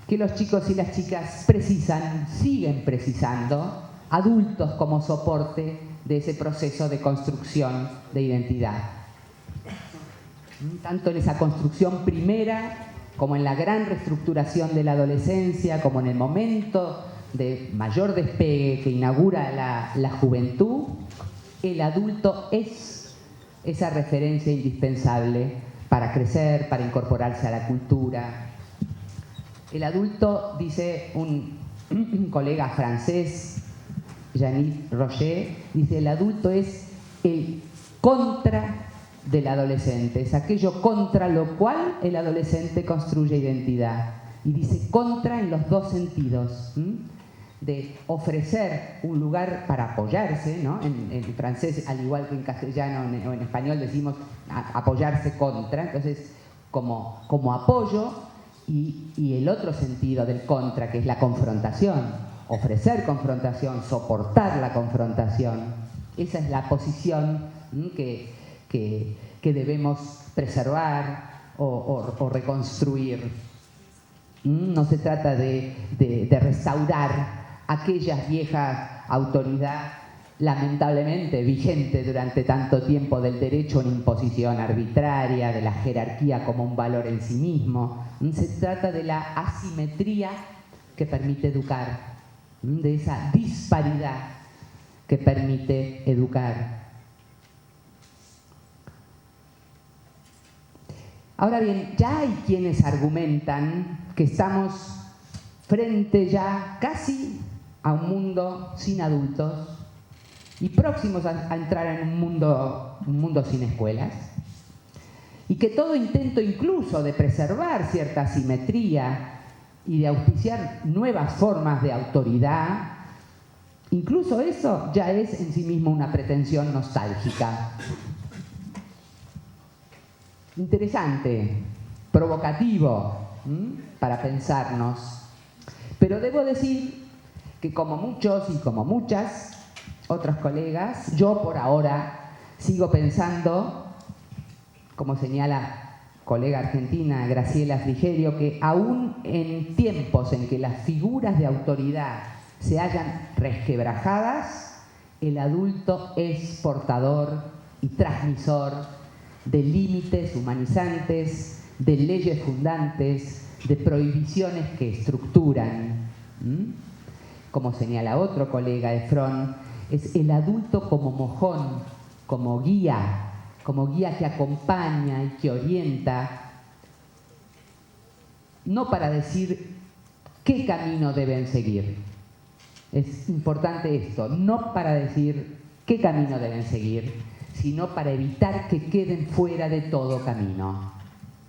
que los chicos y las chicas siguen precisando adultos como soporte de ese proceso de construcción de identidad. Tanto en esa construcción primera, como en la gran reestructuración de la adolescencia, como en el momento de mayor despegue que inaugura la juventud, el adulto es esa referencia indispensable para crecer, para incorporarse a la cultura. El adulto, dice un colega francés, Yannick Roger, dice: el adulto es el contra del adolescente, es aquello contra lo cual el adolescente construye identidad. Y dice contra en los dos sentidos, de ofrecer un lugar para apoyarse, ¿no? En francés, al igual que en castellano o en español, decimos apoyarse contra, entonces como apoyo, y el otro sentido del contra, que es la confrontación, ofrecer confrontación, soportar la confrontación. Esa es la posición que debemos preservar o reconstruir. No se trata de restaurar aquellas viejas autoridad lamentablemente vigente durante tanto tiempo del derecho a una imposición arbitraria, de la jerarquía como un valor en sí mismo. Se trata de la asimetría que permite educar, de esa disparidad que permite educar. Ahora bien, ya hay quienes argumentan que estamos frente ya casi a un mundo sin adultos y próximos a entrar en un mundo sin escuelas, y que todo intento incluso de preservar cierta simetría y de auspiciar nuevas formas de autoridad, incluso eso ya es en sí mismo una pretensión nostálgica. Interesante, provocativo, para pensarnos. Pero debo decir que como muchos y como muchas otros colegas, yo por ahora sigo pensando, como señala colega argentina Graciela Frigerio, que aún en tiempos en que las figuras de autoridad se hallan resquebrajadas, el adulto es portador y transmisor de límites humanizantes, de leyes fundantes, de prohibiciones que estructuran. Como señala otro colega, Efrón, es el adulto como mojón, como guía que acompaña y que orienta, no para decir qué camino deben seguir. Es importante esto, no para decir qué camino deben seguir, sino para evitar que queden fuera de todo camino.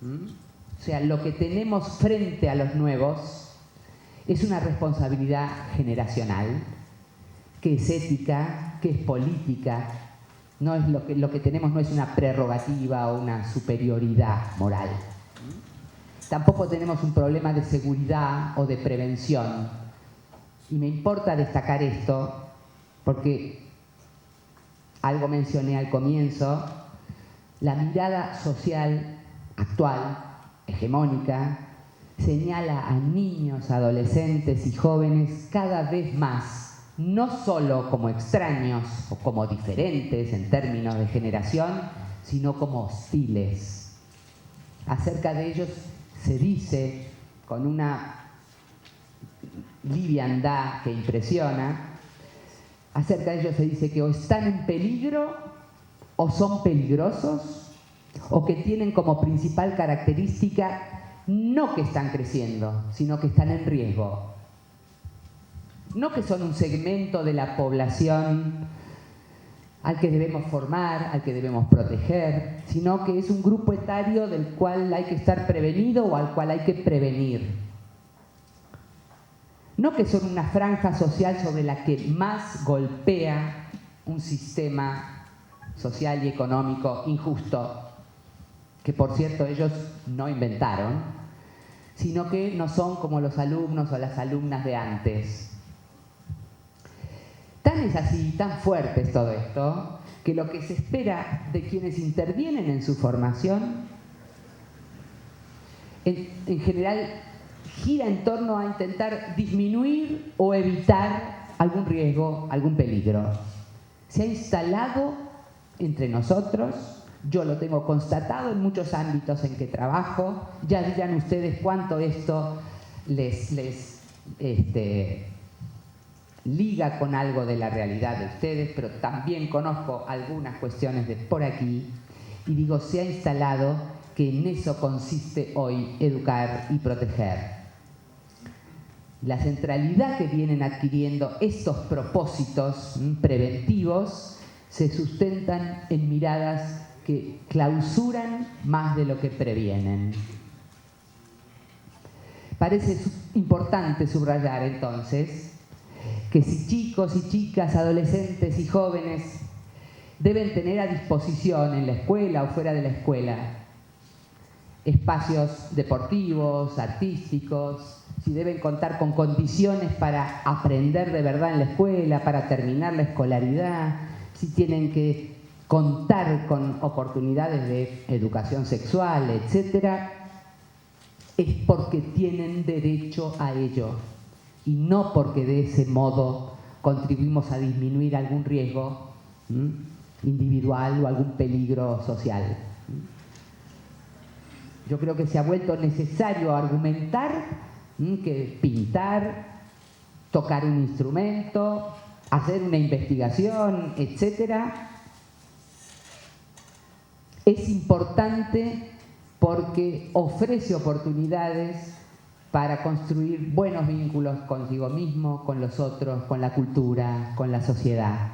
O sea, lo que tenemos frente a los nuevos es una responsabilidad generacional, que es ética, que es política. No es lo que tenemos no es una prerrogativa o una superioridad moral. Tampoco tenemos un problema de seguridad o de prevención. Y me importa destacar esto porque algo mencioné al comienzo, la mirada social actual, hegemónica, señala a niños, adolescentes y jóvenes cada vez más, no solo como extraños o como diferentes en términos de generación, sino como hostiles. Acerca de ellos se dice, con una liviandad que impresiona, acerca de ellos se dice que o están en peligro o son peligrosos, o que tienen como principal característica no que están creciendo, sino que están en riesgo. No que son un segmento de la población al que debemos formar, al que debemos proteger, sino que es un grupo etario del cual hay que estar prevenido o al cual hay que prevenir. No que son una franja social sobre la que más golpea un sistema social y económico injusto, que por cierto ellos no inventaron, sino que no son como los alumnos o las alumnas de antes. Tan es así, tan fuerte es todo esto, que lo que se espera de quienes intervienen en su formación, en general, gira en torno a intentar disminuir o evitar algún riesgo, algún peligro. Se ha instalado entre nosotros, yo lo tengo constatado en muchos ámbitos en que trabajo, ya dirán ustedes cuánto esto les liga con algo de la realidad de ustedes, pero también conozco algunas cuestiones de por aquí, y digo, se ha instalado que en eso consiste hoy educar y proteger. La centralidad que vienen adquiriendo estos propósitos preventivos se sustentan en miradas que clausuran más de lo que previenen. Parece importante subrayar entonces que si chicos y chicas, adolescentes y jóvenes deben tener a disposición en la escuela o fuera de la escuela espacios deportivos, artísticos, si deben contar con condiciones para aprender de verdad en la escuela, para terminar la escolaridad, si tienen que contar con oportunidades de educación sexual, etc., es porque tienen derecho a ello y no porque de ese modo contribuimos a disminuir algún riesgo individual o algún peligro social. Yo creo que se ha vuelto necesario argumentar que pintar, tocar un instrumento, hacer una investigación, etcétera, es importante porque ofrece oportunidades para construir buenos vínculos consigo mismo, con los otros, con la cultura, con la sociedad.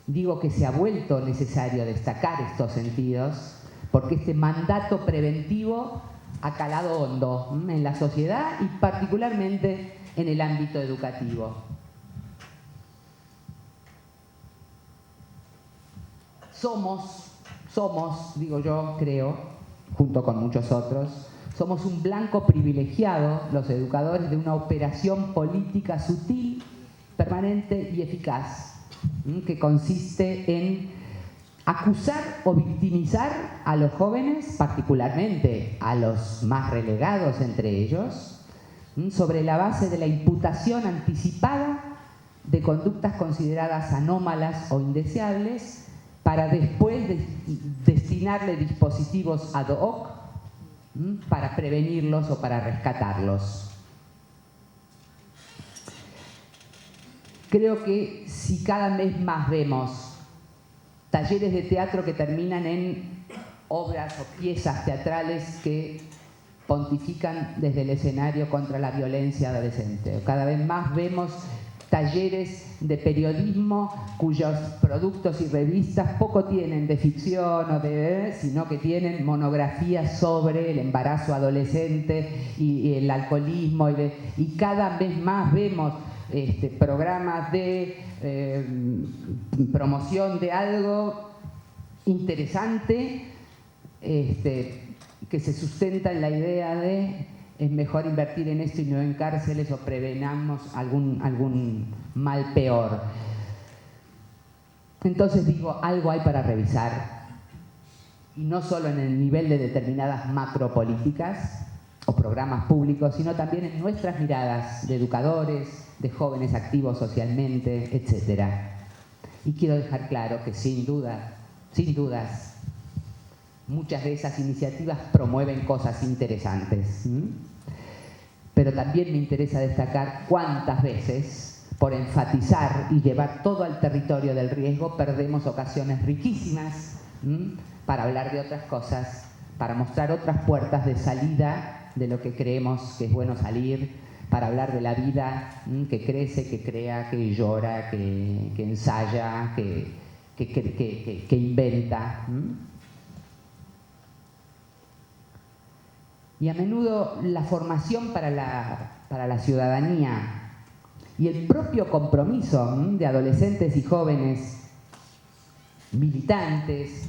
Digo que se ha vuelto necesario destacar estos sentidos porque este mandato preventivo ha calado hondo en la sociedad y particularmente en el ámbito educativo. Somos, digo yo, creo, junto con muchos otros, somos un blanco privilegiado, los educadores, de una operación política sutil, permanente y eficaz, que consiste en acusar o victimizar a los jóvenes, particularmente a los más relegados entre ellos, sobre la base de la imputación anticipada de conductas consideradas anómalas o indeseables, para después destinarle dispositivos ad hoc para prevenirlos o para rescatarlos. Creo que si cada vez más vemos talleres de teatro que terminan en obras o piezas teatrales que pontifican desde el escenario contra la violencia adolescente, o cada vez más vemos talleres de periodismo cuyos productos y revistas poco tienen de ficción o sino que tienen monografías sobre el embarazo adolescente y el alcoholismo y cada vez más vemos programas de promoción de algo interesante que se sustenta en la idea de es mejor invertir en esto y no en cárceles o prevenamos algún mal peor. Entonces digo, algo hay para revisar, y no solo en el nivel de determinadas macropolíticas, o programas públicos, sino también en nuestras miradas de educadores, de jóvenes activos socialmente, etc. Y quiero dejar claro que sin dudas, muchas de esas iniciativas promueven cosas interesantes. Pero también me interesa destacar cuántas veces, por enfatizar y llevar todo al territorio del riesgo, perdemos ocasiones riquísimas para hablar de otras cosas, para mostrar otras puertas de salida de lo que creemos que es bueno salir, para hablar de la vida que crece, que crea, que llora, que ensaya, que inventa. Y a menudo la formación para la ciudadanía y el propio compromiso de adolescentes y jóvenes militantes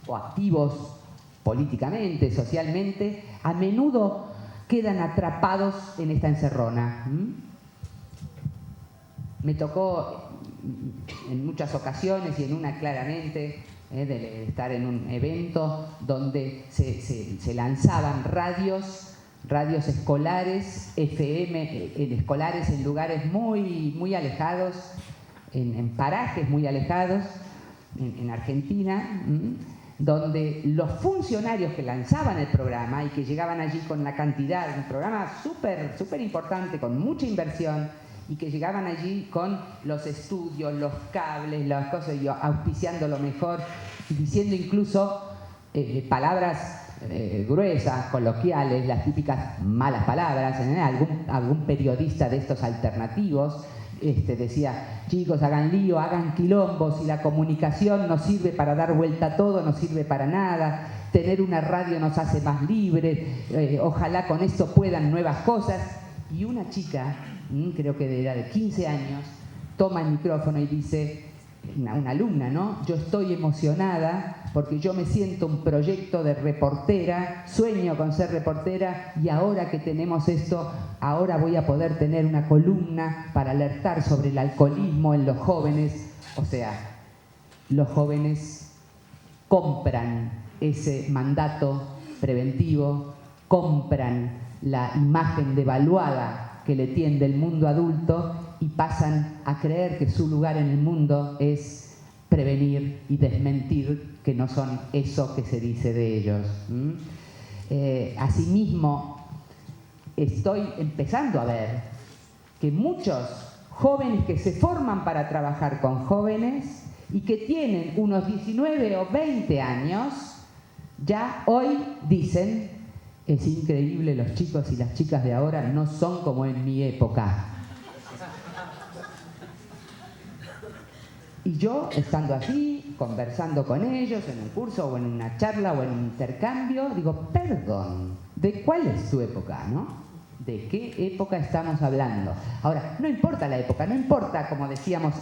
o activos políticamente, socialmente, a menudo quedan atrapados en esta encerrona. Me tocó en muchas ocasiones y en una claramente de estar en un evento donde se lanzaban radios escolares, FM, escolares en lugares muy alejados, en parajes muy alejados, en Argentina, donde los funcionarios que lanzaban el programa y que llegaban allí con la cantidad, un programa súper importante, con mucha inversión, y que llegaban allí con los estudios, los cables, las cosas, y auspiciando lo mejor, y diciendo incluso palabras gruesas, coloquiales, las típicas malas palabras. Algún periodista de estos alternativos decía: chicos, hagan lío, hagan quilombos, y la comunicación nos sirve para dar vuelta a todo, no sirve para nada, tener una radio nos hace más libres, ojalá con esto puedan nuevas cosas. Y una chica, creo que era de 15 años, toma el micrófono y dice, una alumna, ¿no? Yo estoy emocionada porque yo me siento un proyecto de reportera, sueño con ser reportera, y ahora que tenemos esto, ahora voy a poder tener una columna para alertar sobre el alcoholismo en los jóvenes. O sea, los jóvenes compran ese mandato preventivo, compran la imagen devaluada que le tiende el mundo adulto y pasan a creer que su lugar en el mundo es prevenir y desmentir que no son eso que se dice de ellos. Asimismo, estoy empezando a ver que muchos jóvenes que se forman para trabajar con jóvenes y que tienen unos 19 o 20 años, ya hoy dicen: es increíble, los chicos y las chicas de ahora no son como en mi época. Y yo, estando allí, conversando con ellos en un curso o en una charla o en un intercambio, digo: perdón, ¿de cuál es tu época, no? ¿De qué época estamos hablando? Ahora, no importa la época, no importa, como decíamos,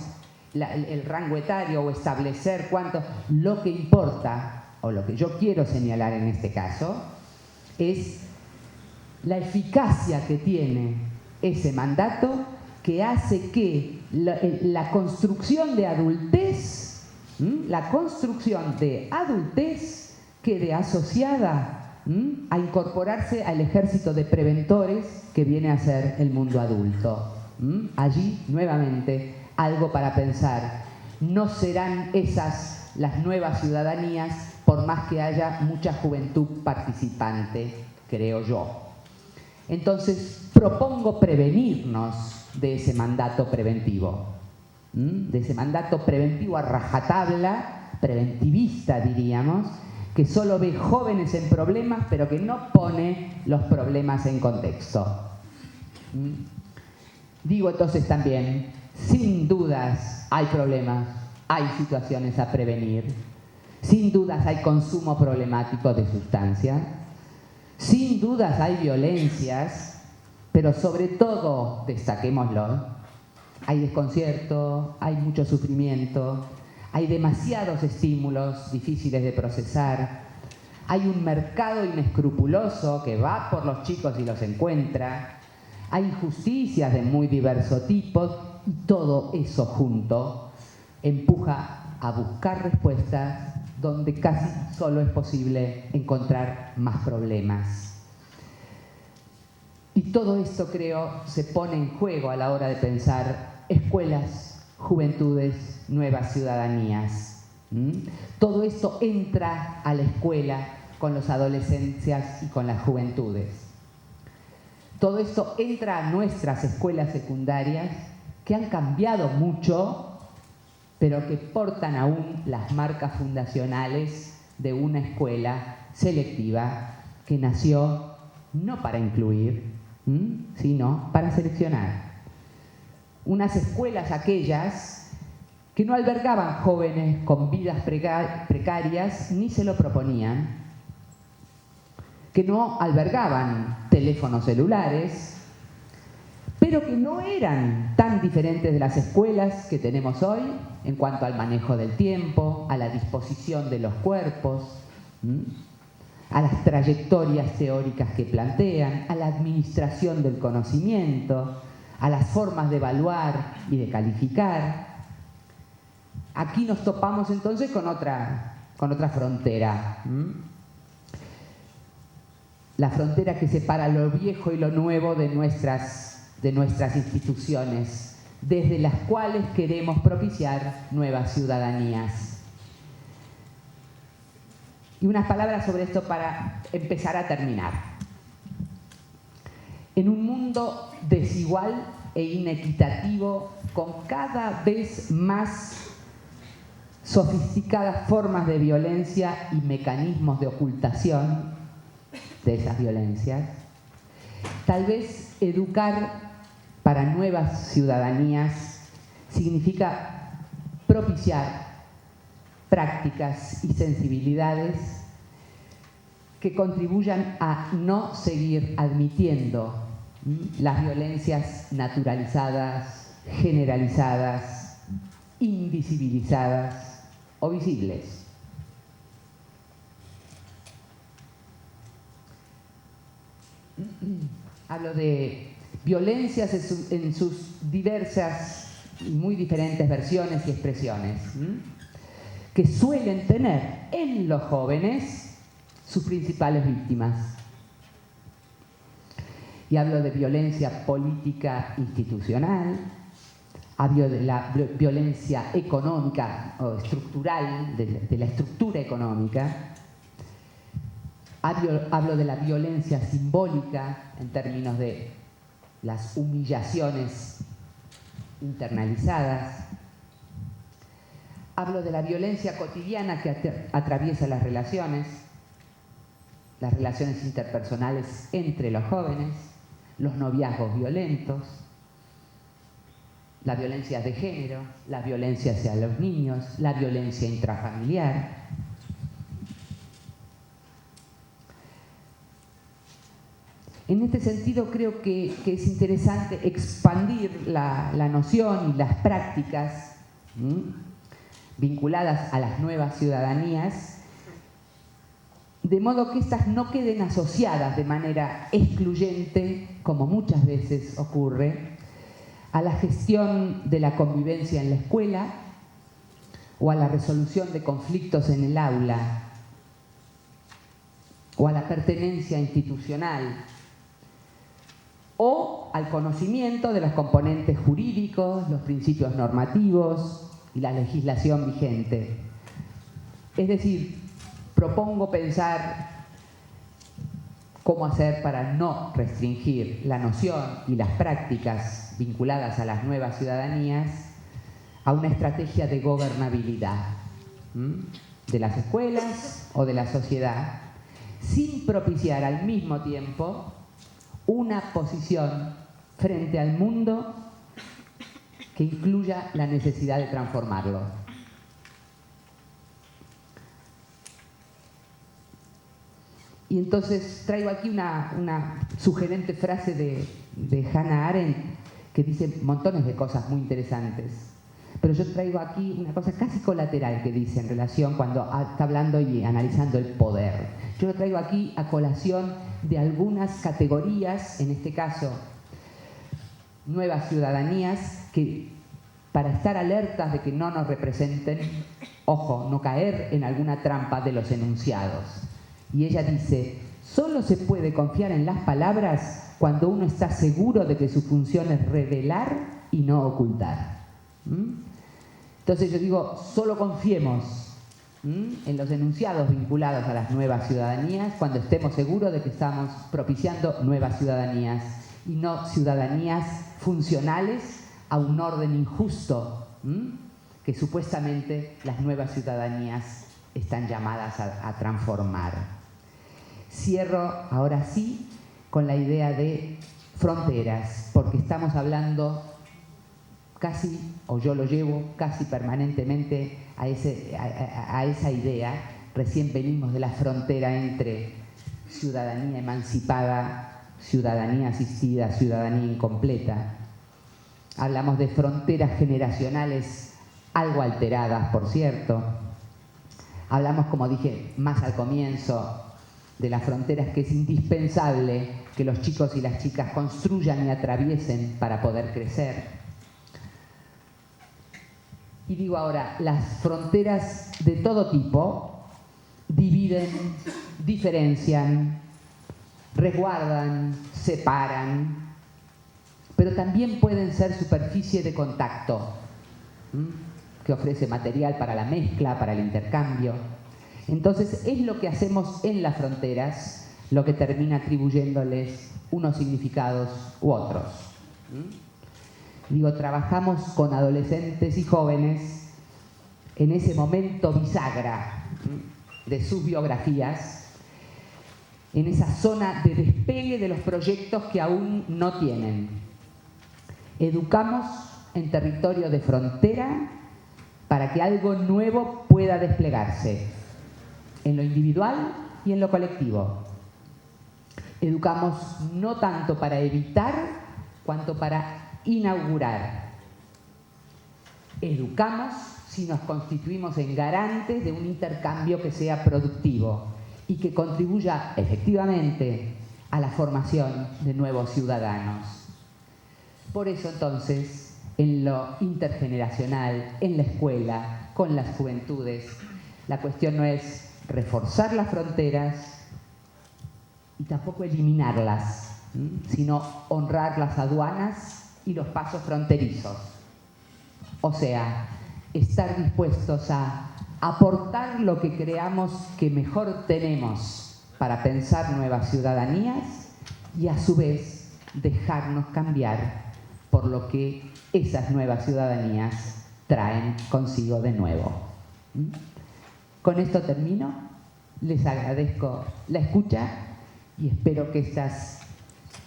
el rango etario o establecer cuánto. Lo que importa, o lo que yo quiero señalar en este caso, es la eficacia que tiene ese mandato, que hace que la construcción de adultez, quede asociada a incorporarse al ejército de preventores que viene a ser el mundo adulto. Allí, nuevamente, algo para pensar. No serán esas las nuevas ciudadanías, por más que haya mucha juventud participante, creo yo. Entonces, propongo prevenirnos de ese mandato preventivo, a rajatabla, preventivista diríamos, que solo ve jóvenes en problemas, pero que no pone los problemas en contexto. Digo entonces también, sin dudas hay problemas, hay situaciones a prevenir, sin dudas hay consumo problemático de sustancias, sin dudas hay violencias, pero sobre todo, destaquémoslo, hay desconcierto, hay mucho sufrimiento, hay demasiados estímulos difíciles de procesar, hay un mercado inescrupuloso que va por los chicos y los encuentra, hay injusticias de muy diverso tipo, y todo eso junto empuja a buscar respuestas donde casi solo es posible encontrar más problemas. Y todo esto, creo, se pone en juego a la hora de pensar escuelas, juventudes, nuevas ciudadanías. Todo esto entra a la escuela con las adolescencias y con las juventudes. Todo esto entra a nuestras escuelas secundarias, que han cambiado mucho, pero que portan aún las marcas fundacionales de una escuela selectiva que nació no para incluir, sino para seleccionar. Unas escuelas aquellas que no albergaban jóvenes con vidas precarias ni se lo proponían, que no albergaban teléfonos celulares, pero que no eran tan diferentes de las escuelas que tenemos hoy en cuanto al manejo del tiempo, a la disposición de los cuerpos, a las trayectorias teóricas que plantean, a la administración del conocimiento, a las formas de evaluar y de calificar. Aquí nos topamos entonces con otra frontera. La frontera que separa lo viejo y lo nuevo de nuestras instituciones, desde las cuales queremos propiciar nuevas ciudadanías. Y unas palabras sobre esto para empezar a terminar. En un mundo desigual e inequitativo, con cada vez más sofisticadas formas de violencia y mecanismos de ocultación de esas violencias, tal vez educar para nuevas ciudadanías significa propiciar prácticas y sensibilidades que contribuyan a no seguir admitiendo las violencias naturalizadas, generalizadas, invisibilizadas o visibles. Hablo de violencias en sus diversas y muy diferentes versiones y expresiones, que suelen tener en los jóvenes sus principales víctimas. Y hablo de violencia política institucional, hablo de la violencia económica o estructural, de la estructura económica. Hablo de la violencia simbólica en términos de las humillaciones internalizadas. Hablo de la violencia cotidiana que atraviesa las relaciones interpersonales entre los jóvenes, los noviazgos violentos, la violencia de género, la violencia hacia los niños, la violencia intrafamiliar. En este sentido, creo que es interesante expandir la noción y las prácticas vinculadas a las nuevas ciudadanías, de modo que éstas no queden asociadas de manera excluyente, como muchas veces ocurre, a la gestión de la convivencia en la escuela o a la resolución de conflictos en el aula o a la pertenencia institucional, o al conocimiento de los componentes jurídicos, los principios normativos y la legislación vigente. Es decir, propongo pensar cómo hacer para no restringir la noción y las prácticas vinculadas a las nuevas ciudadanías a una estrategia de gobernabilidad de las escuelas o de la sociedad, sin propiciar al mismo tiempo una posición frente al mundo que incluya la necesidad de transformarlo. Y entonces traigo aquí una sugerente frase de Hannah Arendt que dice montones de cosas muy interesantes. Pero yo traigo aquí una cosa casi colateral que dice en relación cuando está hablando y analizando el poder. Yo lo traigo aquí a colación de algunas categorías, en este caso nuevas ciudadanías, que para estar alertas de que no nos representen, ojo, no caer en alguna trampa de los enunciados. Y ella dice, solo se puede confiar en las palabras cuando uno está seguro de que su función es revelar y no ocultar. Entonces yo digo, solo confiemos en los enunciados vinculados a las nuevas ciudadanías cuando estemos seguros de que estamos propiciando nuevas ciudadanías y no ciudadanías funcionales a un orden injusto que supuestamente las nuevas ciudadanías están llamadas a transformar. Cierro ahora sí con la idea de fronteras, porque estamos hablando casi, o yo lo llevo casi permanentemente a esa idea. Recién venimos de la frontera entre ciudadanía emancipada, ciudadanía asistida, ciudadanía incompleta. Hablamos de fronteras generacionales algo alteradas, por cierto. Hablamos, como dije más al comienzo, de las fronteras que es indispensable que los chicos y las chicas construyan y atraviesen para poder crecer. Y digo ahora, las fronteras de todo tipo dividen, diferencian, resguardan, separan, pero también pueden ser superficie de contacto, que ofrece material para la mezcla, para el intercambio. Entonces es lo que hacemos en las fronteras lo que termina atribuyéndoles unos significados u otros. Digo, trabajamos con adolescentes y jóvenes en ese momento bisagra de sus biografías, en esa zona de despegue de los proyectos que aún no tienen. Educamos en territorio de frontera para que algo nuevo pueda desplegarse, en lo individual y en lo colectivo. Educamos no tanto para evitar, cuanto para inaugurar. Educamos si nos constituimos en garantes de un intercambio que sea productivo y que contribuya efectivamente a la formación de nuevos ciudadanos. Por eso entonces, en lo intergeneracional, en la escuela, con las juventudes, la cuestión no es reforzar las fronteras y tampoco eliminarlas, sino honrar las aduanas y los pasos fronterizos. O sea, estar dispuestos a aportar lo que creamos que mejor tenemos para pensar nuevas ciudadanías y a su vez dejarnos cambiar por lo que esas nuevas ciudadanías traen consigo de nuevo. Con esto termino. Les agradezco la escucha y espero que estas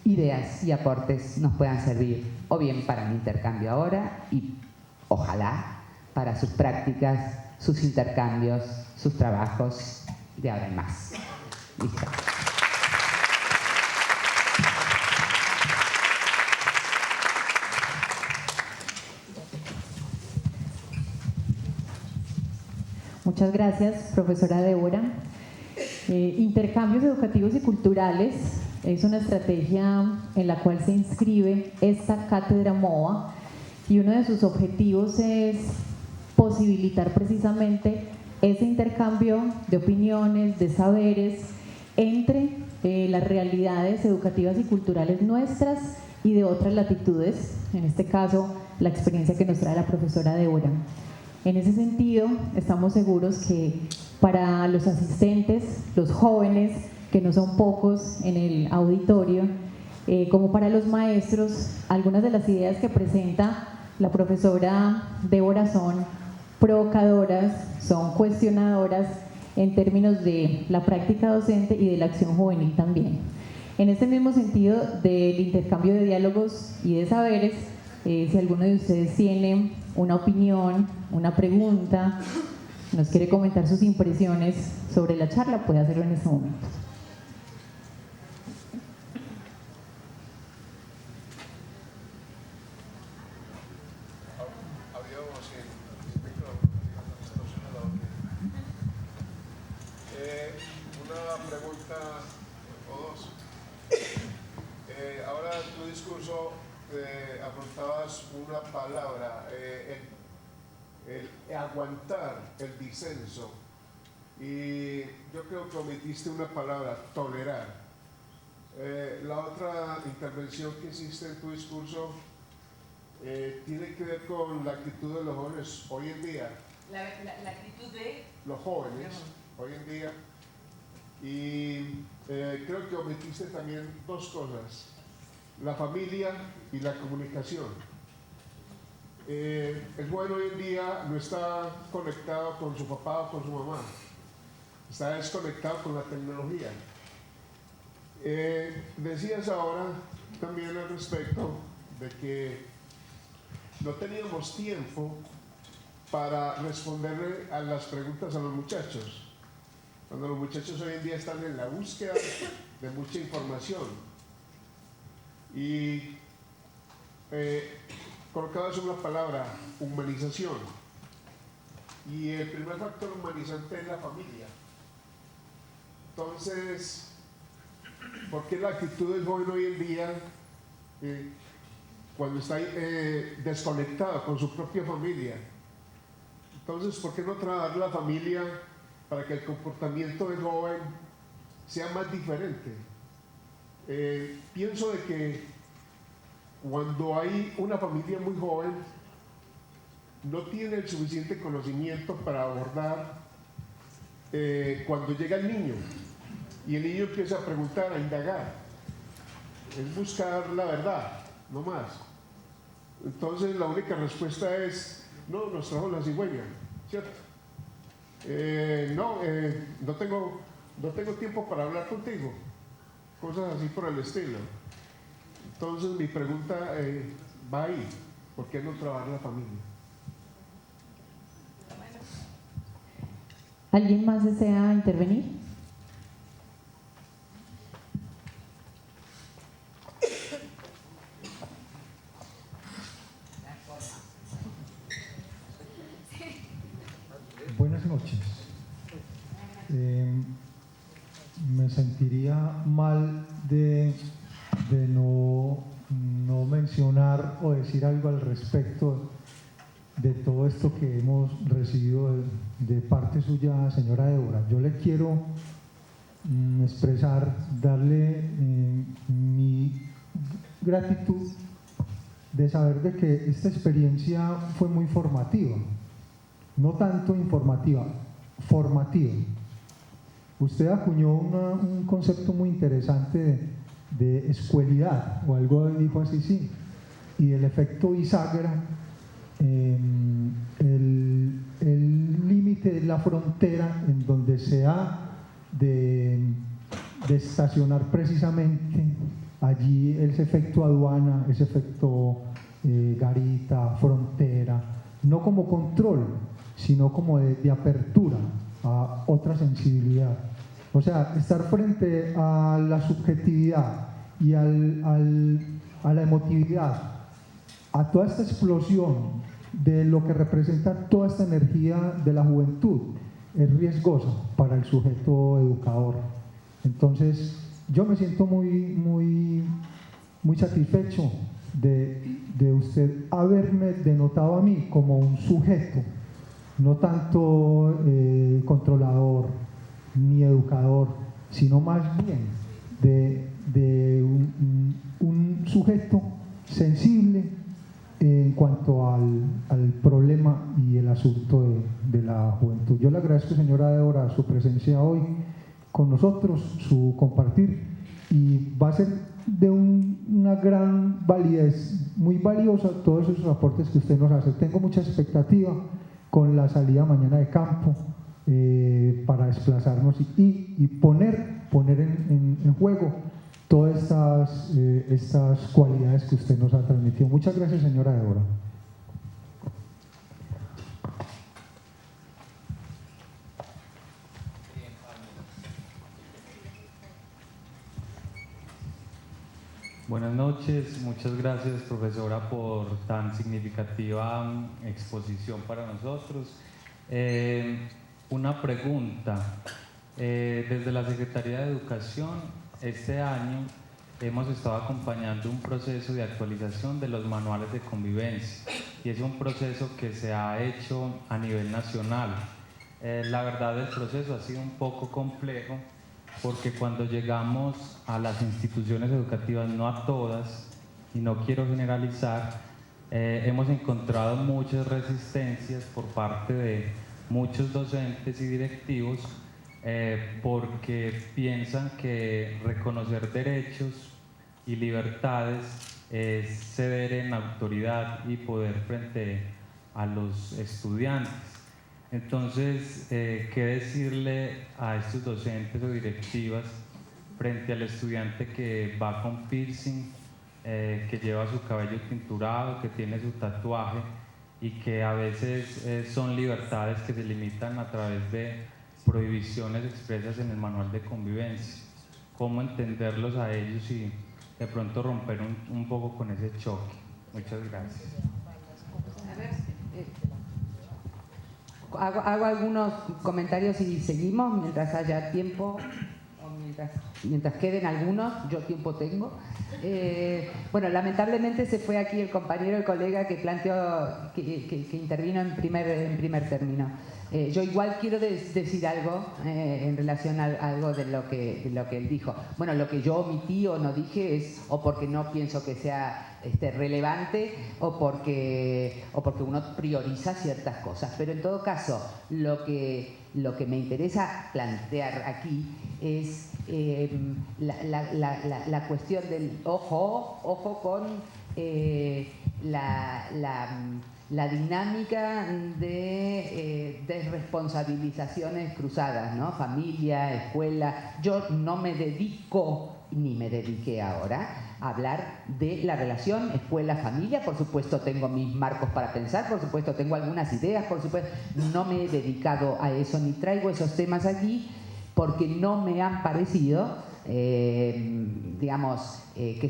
ideas y aportes nos puedan servir o bien para mi intercambio ahora y ojalá para sus prácticas, sus intercambios, sus trabajos de ahora en más. Listo. Muchas gracias, profesora Débora. Intercambios educativos y culturales es una estrategia en la cual se inscribe esta cátedra MOA y uno de sus objetivos es posibilitar precisamente ese intercambio de opiniones, de saberes entre las realidades educativas y culturales nuestras y de otras latitudes, en este caso la experiencia que nos trae la profesora Débora. En ese sentido, estamos seguros que para los asistentes, los jóvenes, que no son pocos en el auditorio, como para los maestros, algunas de las ideas que presenta la profesora Débora son provocadoras, son cuestionadoras en términos de la práctica docente y de la acción juvenil también. En este mismo sentido del intercambio de diálogos y de saberes, si alguno de ustedes tiene una opinión, una pregunta, nos quiere comentar sus impresiones sobre la charla, puede hacerlo en este momento. Una pregunta o dos. Ahora en tu discurso apuntabas una palabra, el aguantar el disenso, y yo creo que omitiste una palabra, tolerar. La otra intervención que hiciste en tu discurso tiene que ver con la actitud de los jóvenes hoy en día. La actitud de Los jóvenes hoy en día. Y creo que omitiste también dos cosas: la familia y la comunicación. El joven hoy en día no está conectado con su papá o con su mamá, está desconectado con la tecnología. Decías ahora también al respecto de que no teníamos tiempo para responderle a las preguntas a los muchachos, cuando los muchachos hoy en día están en la búsqueda de mucha información. Y colocabas una palabra: humanización. Y el primer factor humanizante es la familia. Entonces, ¿por qué la actitud del joven hoy en día, cuando está desconectado con su propia familia? Entonces, ¿por qué no trabajar la familia para que el comportamiento del joven sea más diferente? Pienso de que cuando hay una familia muy joven, no tiene el suficiente conocimiento para abordar cuando llega el niño y el niño empieza a preguntar, a indagar, es buscar la verdad, no más. Entonces la única respuesta es: no, nos trajo la cigüeña, ¿cierto? No tengo tiempo para hablar contigo, cosas así por el estilo. Entonces mi pregunta va ahí: ¿por qué no trabajar la familia? ¿Alguien más desea intervenir? Buenas noches. Me sentiría mal de no mencionar o decir algo al respecto de todo esto que hemos recibido de parte suya, señora Débora. Yo le quiero expresar, darle mi gratitud de saber de que esta experiencia fue muy formativa, no tanto informativa, formativa. Usted acuñó un concepto muy interesante de escuelidad, o algo dijo así, sí, y el efecto bisagra. El límite de la frontera en donde se ha de estacionar precisamente allí ese efecto aduana, ese efecto garita, frontera, no como control, sino como de apertura a otra sensibilidad. O sea, estar frente a la subjetividad y a la emotividad, a toda esta explosión de lo que representa toda esta energía de la juventud, es riesgosa para el sujeto educador. Entonces, yo me siento muy satisfecho de usted haberme denotado a mí como un sujeto, no tanto controlador ni educador, sino más bien de un sujeto sensible en cuanto al problema y el asunto de la juventud. Yo le agradezco, señora Débora, su presencia hoy con nosotros, su compartir, y va a ser de una gran validez, muy valiosa todos esos aportes que usted nos hace. Tengo mucha expectativa con la salida mañana de campo para desplazarnos y poner en juego todas estas cualidades que usted nos ha transmitido. Muchas gracias, señora Débora. Buenas noches, muchas gracias, profesora, por tan significativa exposición para nosotros. Una pregunta. Desde la Secretaría de Educación, este año hemos estado acompañando un proceso de actualización de los manuales de convivencia, y es un proceso que se ha hecho a nivel nacional. La verdad, el proceso ha sido un poco complejo porque cuando llegamos a las instituciones educativas, no a todas, y no quiero generalizar, hemos encontrado muchas resistencias por parte de muchos docentes y directivos porque piensan que reconocer derechos y libertades es ceder en autoridad y poder frente a los estudiantes. Entonces, ¿qué decirle a estos docentes o directivas frente al estudiante que va con piercing, que lleva su cabello tinturado, que tiene su tatuaje y que a veces son libertades que se limitan a través de prohibiciones expresas en el manual de convivencia? ¿Cómo entenderlos a ellos y de pronto romper un poco con ese choque? Muchas gracias. Hago algunos comentarios y seguimos mientras haya tiempo, o mientras queden algunos, yo tiempo tengo. Bueno, lamentablemente se fue aquí el compañero, el colega que planteó, que intervino en primer término. Yo igual quiero decir algo en relación a algo de lo que él dijo. Bueno, lo que yo omití o no dije es o porque no pienso que sea relevante o porque uno prioriza ciertas cosas. Pero en todo caso, lo que me interesa plantear aquí es la cuestión del ojo con la dinámica de desresponsabilizaciones cruzadas, ¿no? Familia, escuela. Yo no me dedico, ni me dediqué ahora, a hablar de la relación escuela-familia. Por supuesto tengo mis marcos para pensar, por supuesto tengo algunas ideas, por supuesto no me he dedicado a eso, ni traigo esos temas aquí, porque no me han parecido, que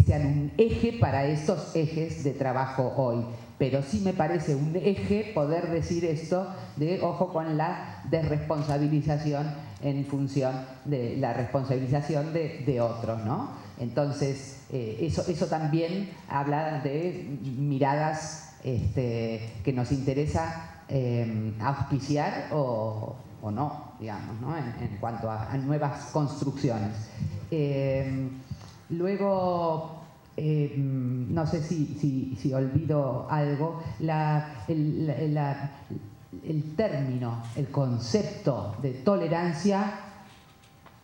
sean un eje para estos ejes de trabajo hoy. Pero sí me parece un eje poder decir esto de ojo con la desresponsabilización en función de la responsabilización de otros, ¿no? Entonces, eso también habla de miradas que nos interesa auspiciar o no, digamos, ¿no? En cuanto a nuevas construcciones. Luego, no sé si olvido algo, el término, el concepto de tolerancia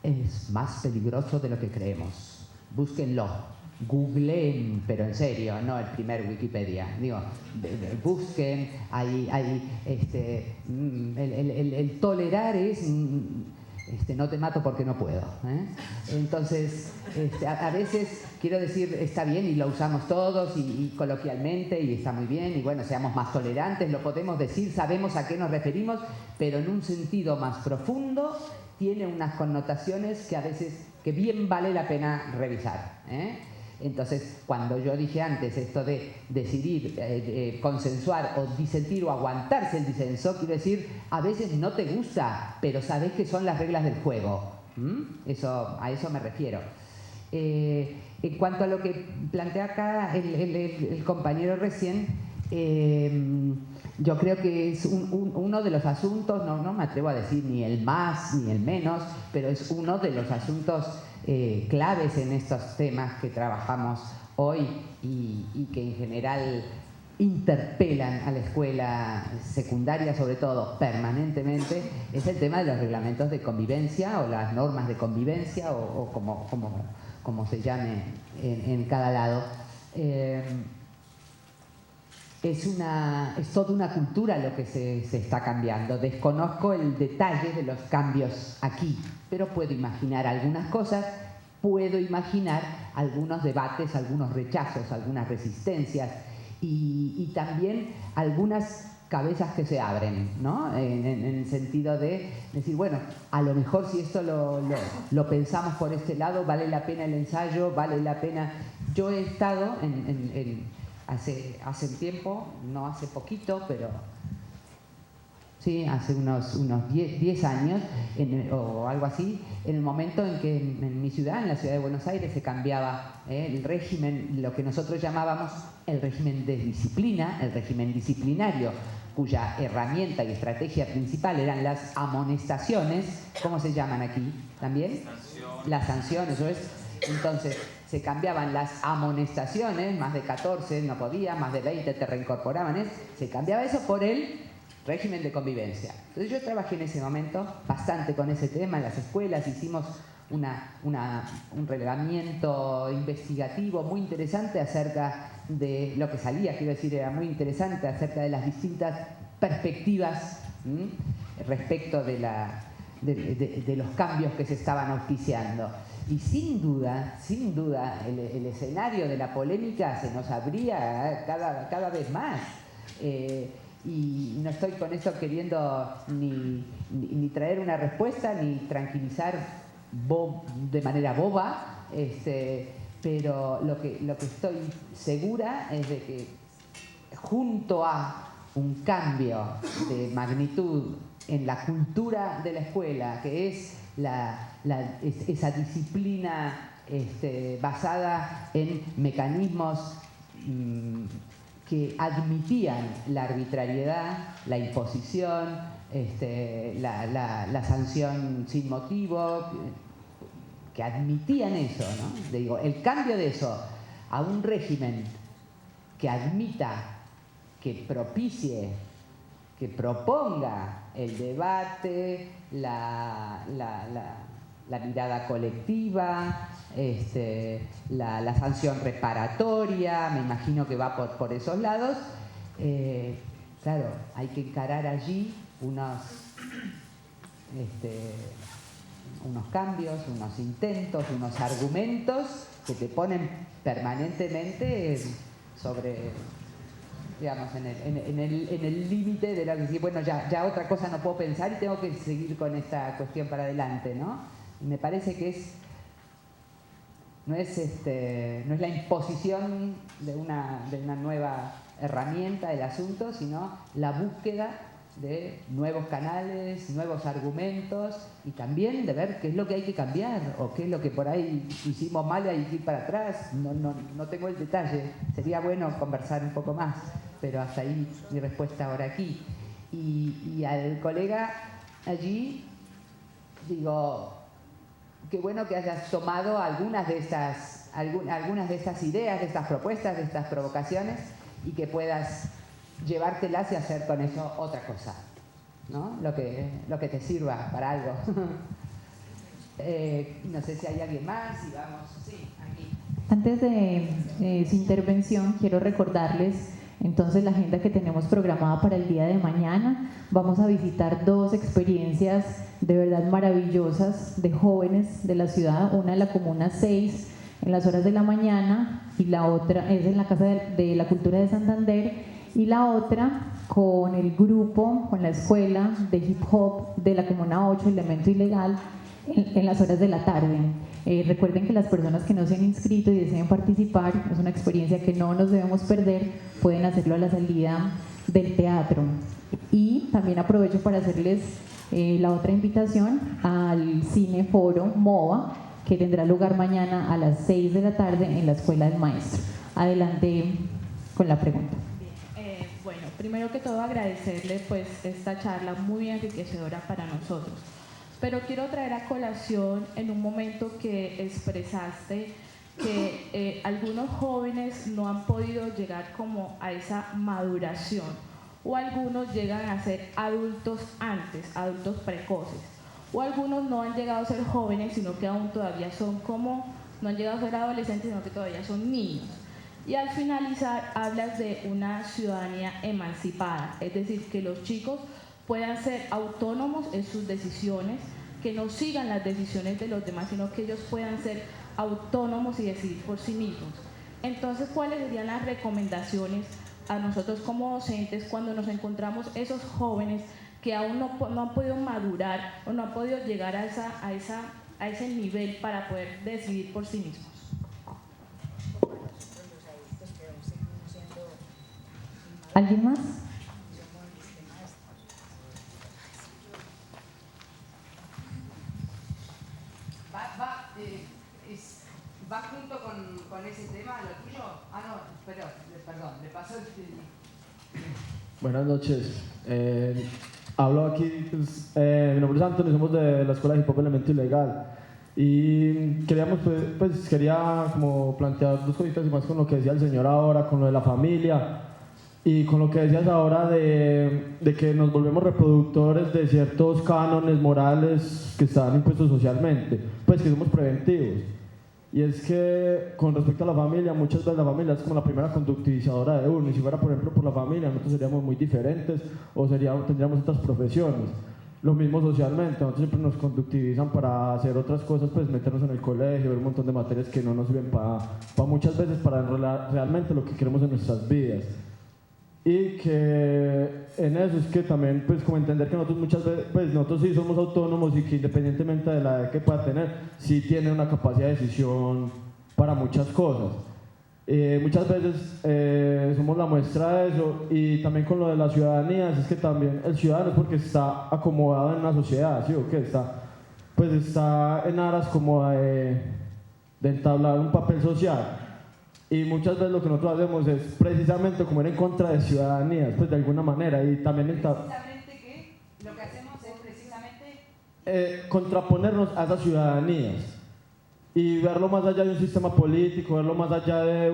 es más peligroso de lo que creemos. Búsquenlo, googleen, pero en serio, no el primer Wikipedia. Digo, busquen, el tolerar es no te mato porque no puedo, ¿eh? Entonces, a veces quiero decir, está bien y lo usamos todos y coloquialmente y está muy bien y bueno, seamos más tolerantes, lo podemos decir, sabemos a qué nos referimos, pero en un sentido más profundo tiene unas connotaciones que a veces que bien vale la pena revisar, ¿eh? Entonces, cuando yo dije antes esto de decidir, consensuar o disentir o aguantarse el disenso, quiero decir, a veces no te gusta, pero sabes que son las reglas del juego. A eso me refiero. En cuanto a lo que plantea acá el compañero recién, yo creo que es uno de los asuntos, no me atrevo a decir ni el más ni el menos, pero es uno de los asuntos claves en estos temas que trabajamos hoy y que en general interpelan a la escuela secundaria, sobre todo permanentemente, es el tema de los reglamentos de convivencia o las normas de convivencia o como se llame en cada lado. Es toda una cultura lo que se está cambiando. Desconozco el detalle de los cambios aquí, pero puedo imaginar algunas cosas, puedo imaginar algunos debates, algunos rechazos, algunas resistencias y también algunas cabezas que se abren, ¿no? En el sentido de decir, bueno, a lo mejor si esto lo pensamos por este lado, vale la pena el ensayo, vale la pena... Yo he estado hace un tiempo, no hace poquito, pero sí, hace unos 10 años o algo así, en el momento en que en mi ciudad, en la ciudad de Buenos Aires, se cambiaba el régimen, lo que nosotros llamábamos el régimen de disciplina, el régimen disciplinario, cuya herramienta y estrategia principal eran las amonestaciones. ¿Cómo se llaman aquí también? Las sanciones, ¿eso es? Entonces, se cambiaban las amonestaciones, más de 14 no podía, más de 20 te reincorporaban, se cambiaba eso por el régimen de convivencia. Entonces yo trabajé en ese momento bastante con ese tema en las escuelas, hicimos un relevamiento investigativo muy interesante acerca de lo que salía, quiero decir, era muy interesante acerca de las distintas perspectivas respecto de los cambios que se estaban auspiciando. Y sin duda, el escenario de la polémica se nos abría cada vez más. Y no estoy con esto queriendo ni traer una respuesta ni tranquilizar de manera boba, pero lo que estoy segura es de que junto a un cambio de magnitud en la cultura de la escuela, que es esa disciplina basada en mecanismos que admitían la arbitrariedad, la imposición, la sanción sin motivo, que admitían eso, ¿no? Digo, el cambio de eso a un régimen que admita, que propicie, que proponga el debate, la mirada colectiva, la sanción reparatoria, me imagino que va por esos lados. Claro, hay que encarar allí unos cambios, unos intentos, unos argumentos que te ponen permanentemente sobre, digamos, en el límite de la que decir, bueno, ya otra cosa no puedo pensar y tengo que seguir con esta cuestión para adelante, ¿no? Y me parece que no es la imposición de una nueva herramienta del asunto, sino la búsqueda de nuevos canales, nuevos argumentos y también de ver qué es lo que hay que cambiar o qué es lo que por ahí hicimos mal y hay que ir para atrás. No tengo el detalle, sería bueno conversar un poco más, pero hasta ahí mi respuesta ahora aquí. Y al colega allí, digo, qué bueno que hayas tomado algunas de estas ideas, de estas propuestas, de estas provocaciones y que puedas llevártelas y hacer con eso otra cosa, ¿no? Lo que te sirva para algo. No sé si hay alguien más, y vamos, sí, aquí. Antes de su intervención, quiero recordarles entonces la agenda que tenemos programada para el día de mañana. Vamos a visitar 2 experiencias de verdad maravillosas de jóvenes de la ciudad, una en la Comuna 6 en las horas de la mañana y la otra es en la Casa de la Cultura de Santander, y la otra con el grupo, con la escuela de hip hop de la Comuna 8, Elemento Ilegal, en las horas de la tarde. Recuerden que las personas que no se han inscrito y deseen participar, es una experiencia que no nos debemos perder, pueden hacerlo a la salida del teatro. Y también aprovecho para hacerles la otra invitación al Cine Foro MOVA, que tendrá lugar mañana a las 6 de la tarde en la Escuela del Maestro. Adelante con la pregunta. Bueno, primero que todo agradecerle pues esta charla muy enriquecedora para nosotros. Pero quiero traer a colación en un momento que expresaste que algunos jóvenes no han podido llegar como a esa maduración, o algunos llegan a ser adultos antes, adultos precoces, o algunos no han llegado a ser jóvenes, sino que aún todavía son como, no han llegado a ser adolescentes, sino que todavía son niños. Y al finalizar hablas de una ciudadanía emancipada, es decir, que los chicos puedan ser autónomos en sus decisiones, que no sigan las decisiones de los demás, sino que ellos puedan ser autónomos y decidir por sí mismos. Entonces, ¿cuáles serían las recomendaciones a nosotros como docentes cuando nos encontramos esos jóvenes que aún no han podido madurar o no han podido llegar a ese nivel para poder decidir por sí mismos? ¿Alguien más? ¿Va junto con ese tema lo tuyo? Ah, no, perdón, le pasó el... Buenas noches. Hablo aquí, pues, mi nombre es Antonio, somos de la Escuela de Hip Hop Elemento Ilegal. Y queríamos, quería como plantear dos cositas y más con lo que decía el señor ahora, con lo de la familia y con lo que decías ahora de que nos volvemos reproductores de ciertos cánones morales que están impuestos socialmente, pues que somos preventivos. Y es que con respecto a la familia, muchas veces la familia es como la primera conductivizadora de uno, y si fuera por ejemplo por la familia, nosotros seríamos muy diferentes o tendríamos otras profesiones. Lo mismo socialmente, nosotros siempre nos conductivizan para hacer otras cosas, pues meternos en el colegio, ver un montón de materias que no nos sirven para muchas veces para realmente lo que queremos en nuestras vidas. Y que en eso es que también, pues como entender que nosotros muchas veces, pues nosotros sí somos autónomos y que independientemente de la edad que pueda tener, sí tiene una capacidad de decisión para muchas cosas. Muchas veces somos la muestra de eso, y también con lo de la ciudadanía, es que también el ciudadano es porque está acomodado en una sociedad, ¿sí o qué? Está en aras como de entablar un papel social, y muchas veces lo que nosotros hacemos es precisamente como ir en contra de ciudadanías, pues de alguna manera, y también ¿Precisamente qué? Lo que hacemos es precisamente contraponernos a esas ciudadanías y verlo más allá de un sistema político, verlo más allá de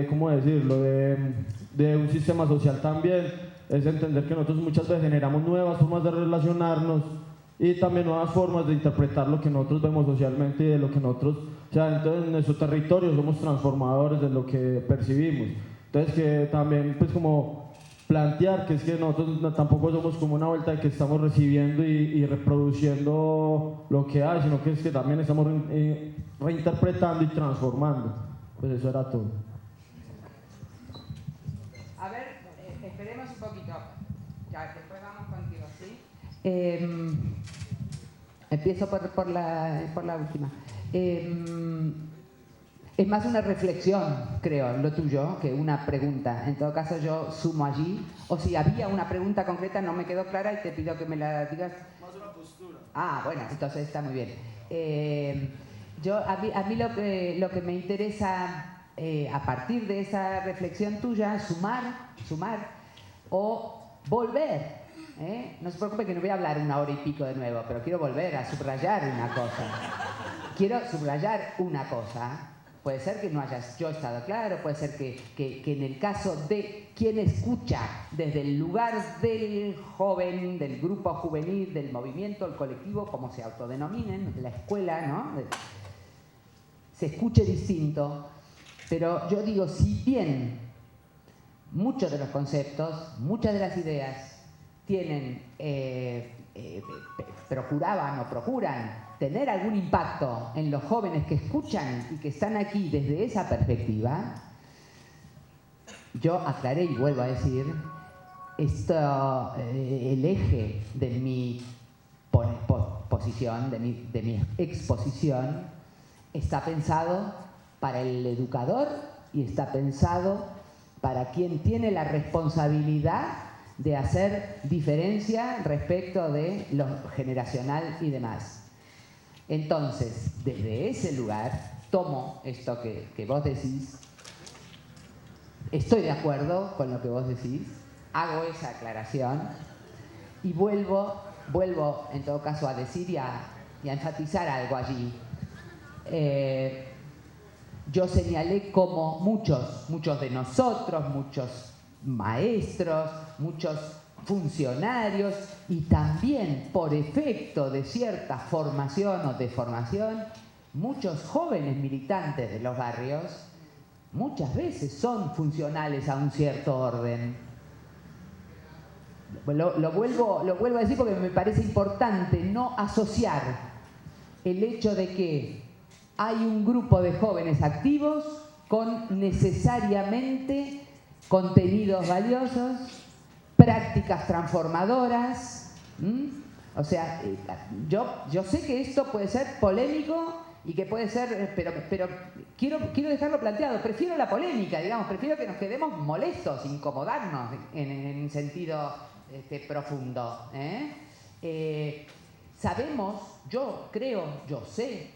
¿cómo decirlo?, de un sistema social también, es entender que nosotros muchas veces generamos nuevas formas de relacionarnos y también nuevas formas de interpretar lo que nosotros vemos socialmente y de lo que nosotros, o sea, entonces en nuestro territorio somos transformadores de lo que percibimos. Entonces que también pues como plantear que es que nosotros tampoco somos como una vuelta de que estamos recibiendo y reproduciendo lo que hay, sino que es que también estamos reinterpretando y transformando. Pues eso era todo. A ver, esperemos un poquito, ya después vamos contigo, ¿sí? Empiezo por la última. Es más una reflexión, creo, lo tuyo, que una pregunta. En todo caso, yo sumo allí. O si había una pregunta concreta, no me quedó clara y te pido que me la digas. Más una postura. Ah, bueno, entonces está muy bien. A mí lo que me interesa, a partir de esa reflexión tuya, sumar o volver. No se preocupe que no voy a hablar 1 hora y pico de nuevo, pero quiero volver a subrayar una cosa. Quiero subrayar una cosa. Puede ser que no haya yo estado claro, puede ser que en el caso de quien escucha desde el lugar del joven, del grupo juvenil, del movimiento, el colectivo, como se autodenominen, la escuela, ¿no?, se escuche distinto. Pero yo digo, si bien muchos de los conceptos, muchas de las ideas tienen, procuran tener algún impacto en los jóvenes que escuchan y que están aquí desde esa perspectiva, yo aclaré y vuelvo a decir, el eje de mi posición, de mi exposición, está pensado para el educador y está pensado para quien tiene la responsabilidad de hacer diferencia respecto de lo generacional y demás. Entonces, desde ese lugar, tomo esto que vos decís, estoy de acuerdo con lo que vos decís, hago esa aclaración y vuelvo en todo caso a decir y a enfatizar algo allí. Yo señalé como muchos de nosotros, muchos maestros, muchos funcionarios y también por efecto de cierta formación o deformación, muchos jóvenes militantes de los barrios muchas veces son funcionales a un cierto orden. Lo vuelvo a decir porque me parece importante no asociar el hecho de que hay un grupo de jóvenes activos con necesariamente contenidos valiosos, prácticas transformadoras. O sea, yo sé que esto puede ser polémico y que puede ser, pero quiero dejarlo planteado. Prefiero la polémica, digamos, prefiero que nos quedemos molestos, incomodarnos en un sentido profundo. Sabemos, yo sé,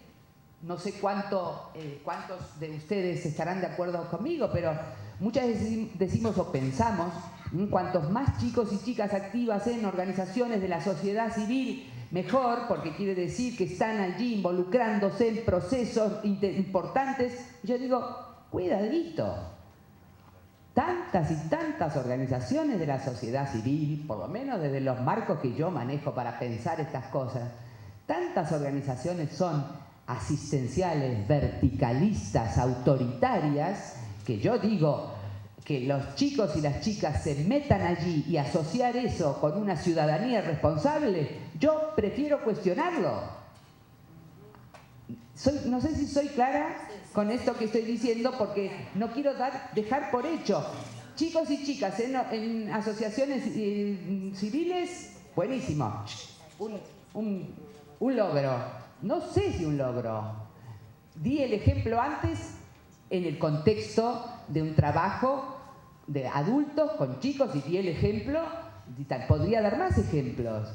no sé cuántos de ustedes estarán de acuerdo conmigo, pero Muchas veces decimos o pensamos, cuantos más chicos y chicas activas en organizaciones de la sociedad civil, mejor, porque quiere decir que están allí involucrándose en procesos importantes. Yo digo, cuidadito. Tantas y tantas organizaciones de la sociedad civil, por lo menos desde los marcos que yo manejo para pensar estas cosas, tantas organizaciones son asistenciales, verticalistas, autoritarias, que yo digo que los chicos y las chicas se metan allí y asociar eso con una ciudadanía responsable, yo prefiero cuestionarlo. No sé si soy clara con esto que estoy diciendo, porque no quiero dejar por hecho. Chicos y chicas en asociaciones civiles, buenísimo. Un logro. No sé si un logro. Di el ejemplo antes en el contexto de un trabajo de adultos con chicos y di el ejemplo. Podría dar más ejemplos.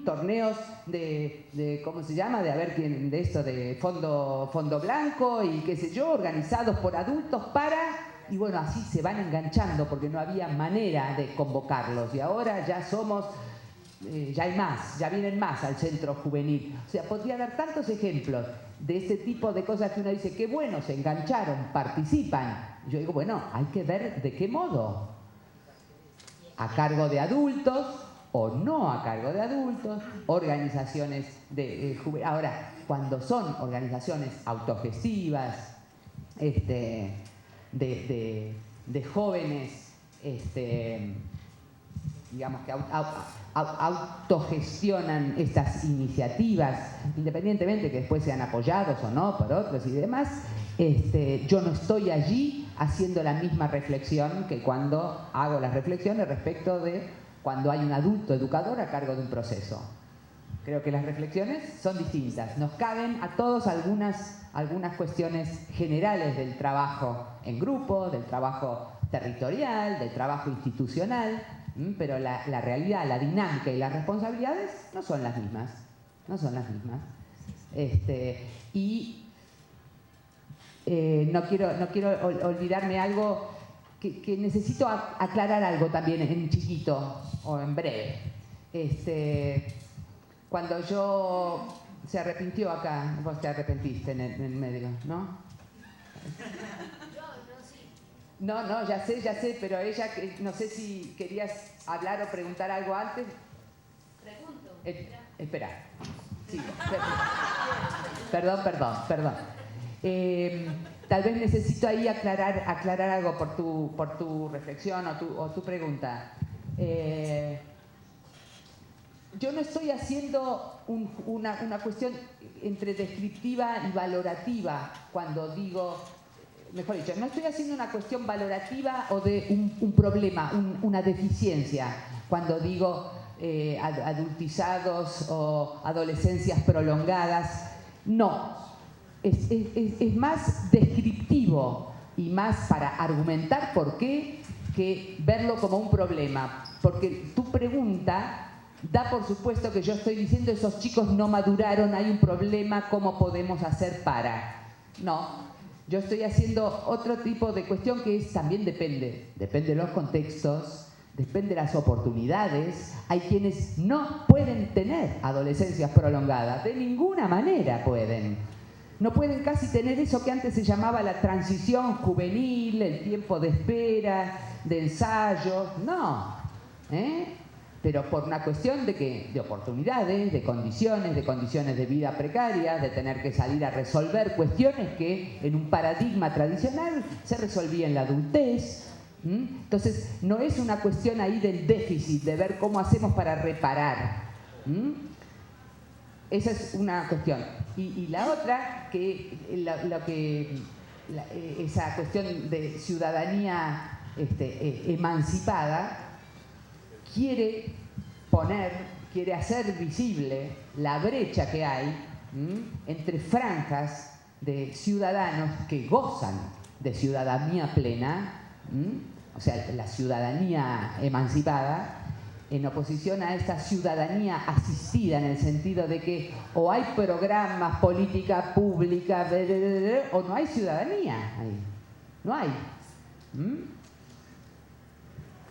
Torneos de ¿cómo se llama? De esto de fondo blanco y qué sé yo, organizados por adultos y bueno, así se van enganchando porque no había manera de convocarlos y ahora ya somos, ya hay más, ya vienen más al centro juvenil. O sea, podría dar tantos ejemplos de este tipo de cosas que uno dice, qué bueno, se engancharon, participan. Yo digo, bueno, hay que ver de qué modo. A cargo de adultos o no a cargo de adultos, organizaciones de ahora, cuando son organizaciones autogestivas, de jóvenes, digamos que autogestionan estas iniciativas, independientemente que después sean apoyados o no por otros y demás, yo no estoy allí haciendo la misma reflexión que cuando hago las reflexiones respecto de cuando hay un adulto educador a cargo de un proceso. Creo que las reflexiones son distintas. Nos caben a todos algunas cuestiones generales del trabajo en grupo, del trabajo territorial, del trabajo institucional, pero la realidad, la dinámica y las responsabilidades no son las mismas. No son las mismas. No quiero olvidarme algo que necesito aclarar algo también en chiquito o en breve. Cuando se arrepintió acá, vos te arrepentiste en el medio, ¿no? No, ya sé, pero ella, no sé si querías hablar o preguntar algo antes. Pregunto. Espera. Sí, perdón. Tal vez necesito ahí aclarar algo por tu reflexión o tu pregunta. Yo no estoy haciendo una cuestión entre descriptiva y valorativa cuando digo, mejor dicho, no estoy haciendo una cuestión valorativa o de un problema, una deficiencia cuando digo adultizados o adolescencias prolongadas. No. Es más descriptivo y más para argumentar por qué que verlo como un problema. Porque tu pregunta da por supuesto que yo estoy diciendo esos chicos no maduraron, hay un problema, ¿cómo podemos hacer para? No, yo estoy haciendo otro tipo de cuestión que también depende de los contextos, depende de las oportunidades. Hay quienes no pueden tener adolescencias prolongadas, de ninguna manera pueden. No pueden casi tener eso que antes se llamaba la transición juvenil, el tiempo de espera, de ensayo, no. Pero por una cuestión de oportunidades, de condiciones de vida precarias, de tener que salir a resolver cuestiones que en un paradigma tradicional se resolvían en la adultez. Entonces, no es una cuestión ahí del déficit, de ver cómo hacemos para reparar. Esa es una cuestión. Y la otra, esa cuestión de ciudadanía emancipada, quiere hacer visible la brecha que hay entre franjas de ciudadanos que gozan de ciudadanía plena, o sea, la ciudadanía emancipada, en oposición a esta ciudadanía asistida, en el sentido de que o hay programas, política pública, o no hay ciudadanía ahí. No hay.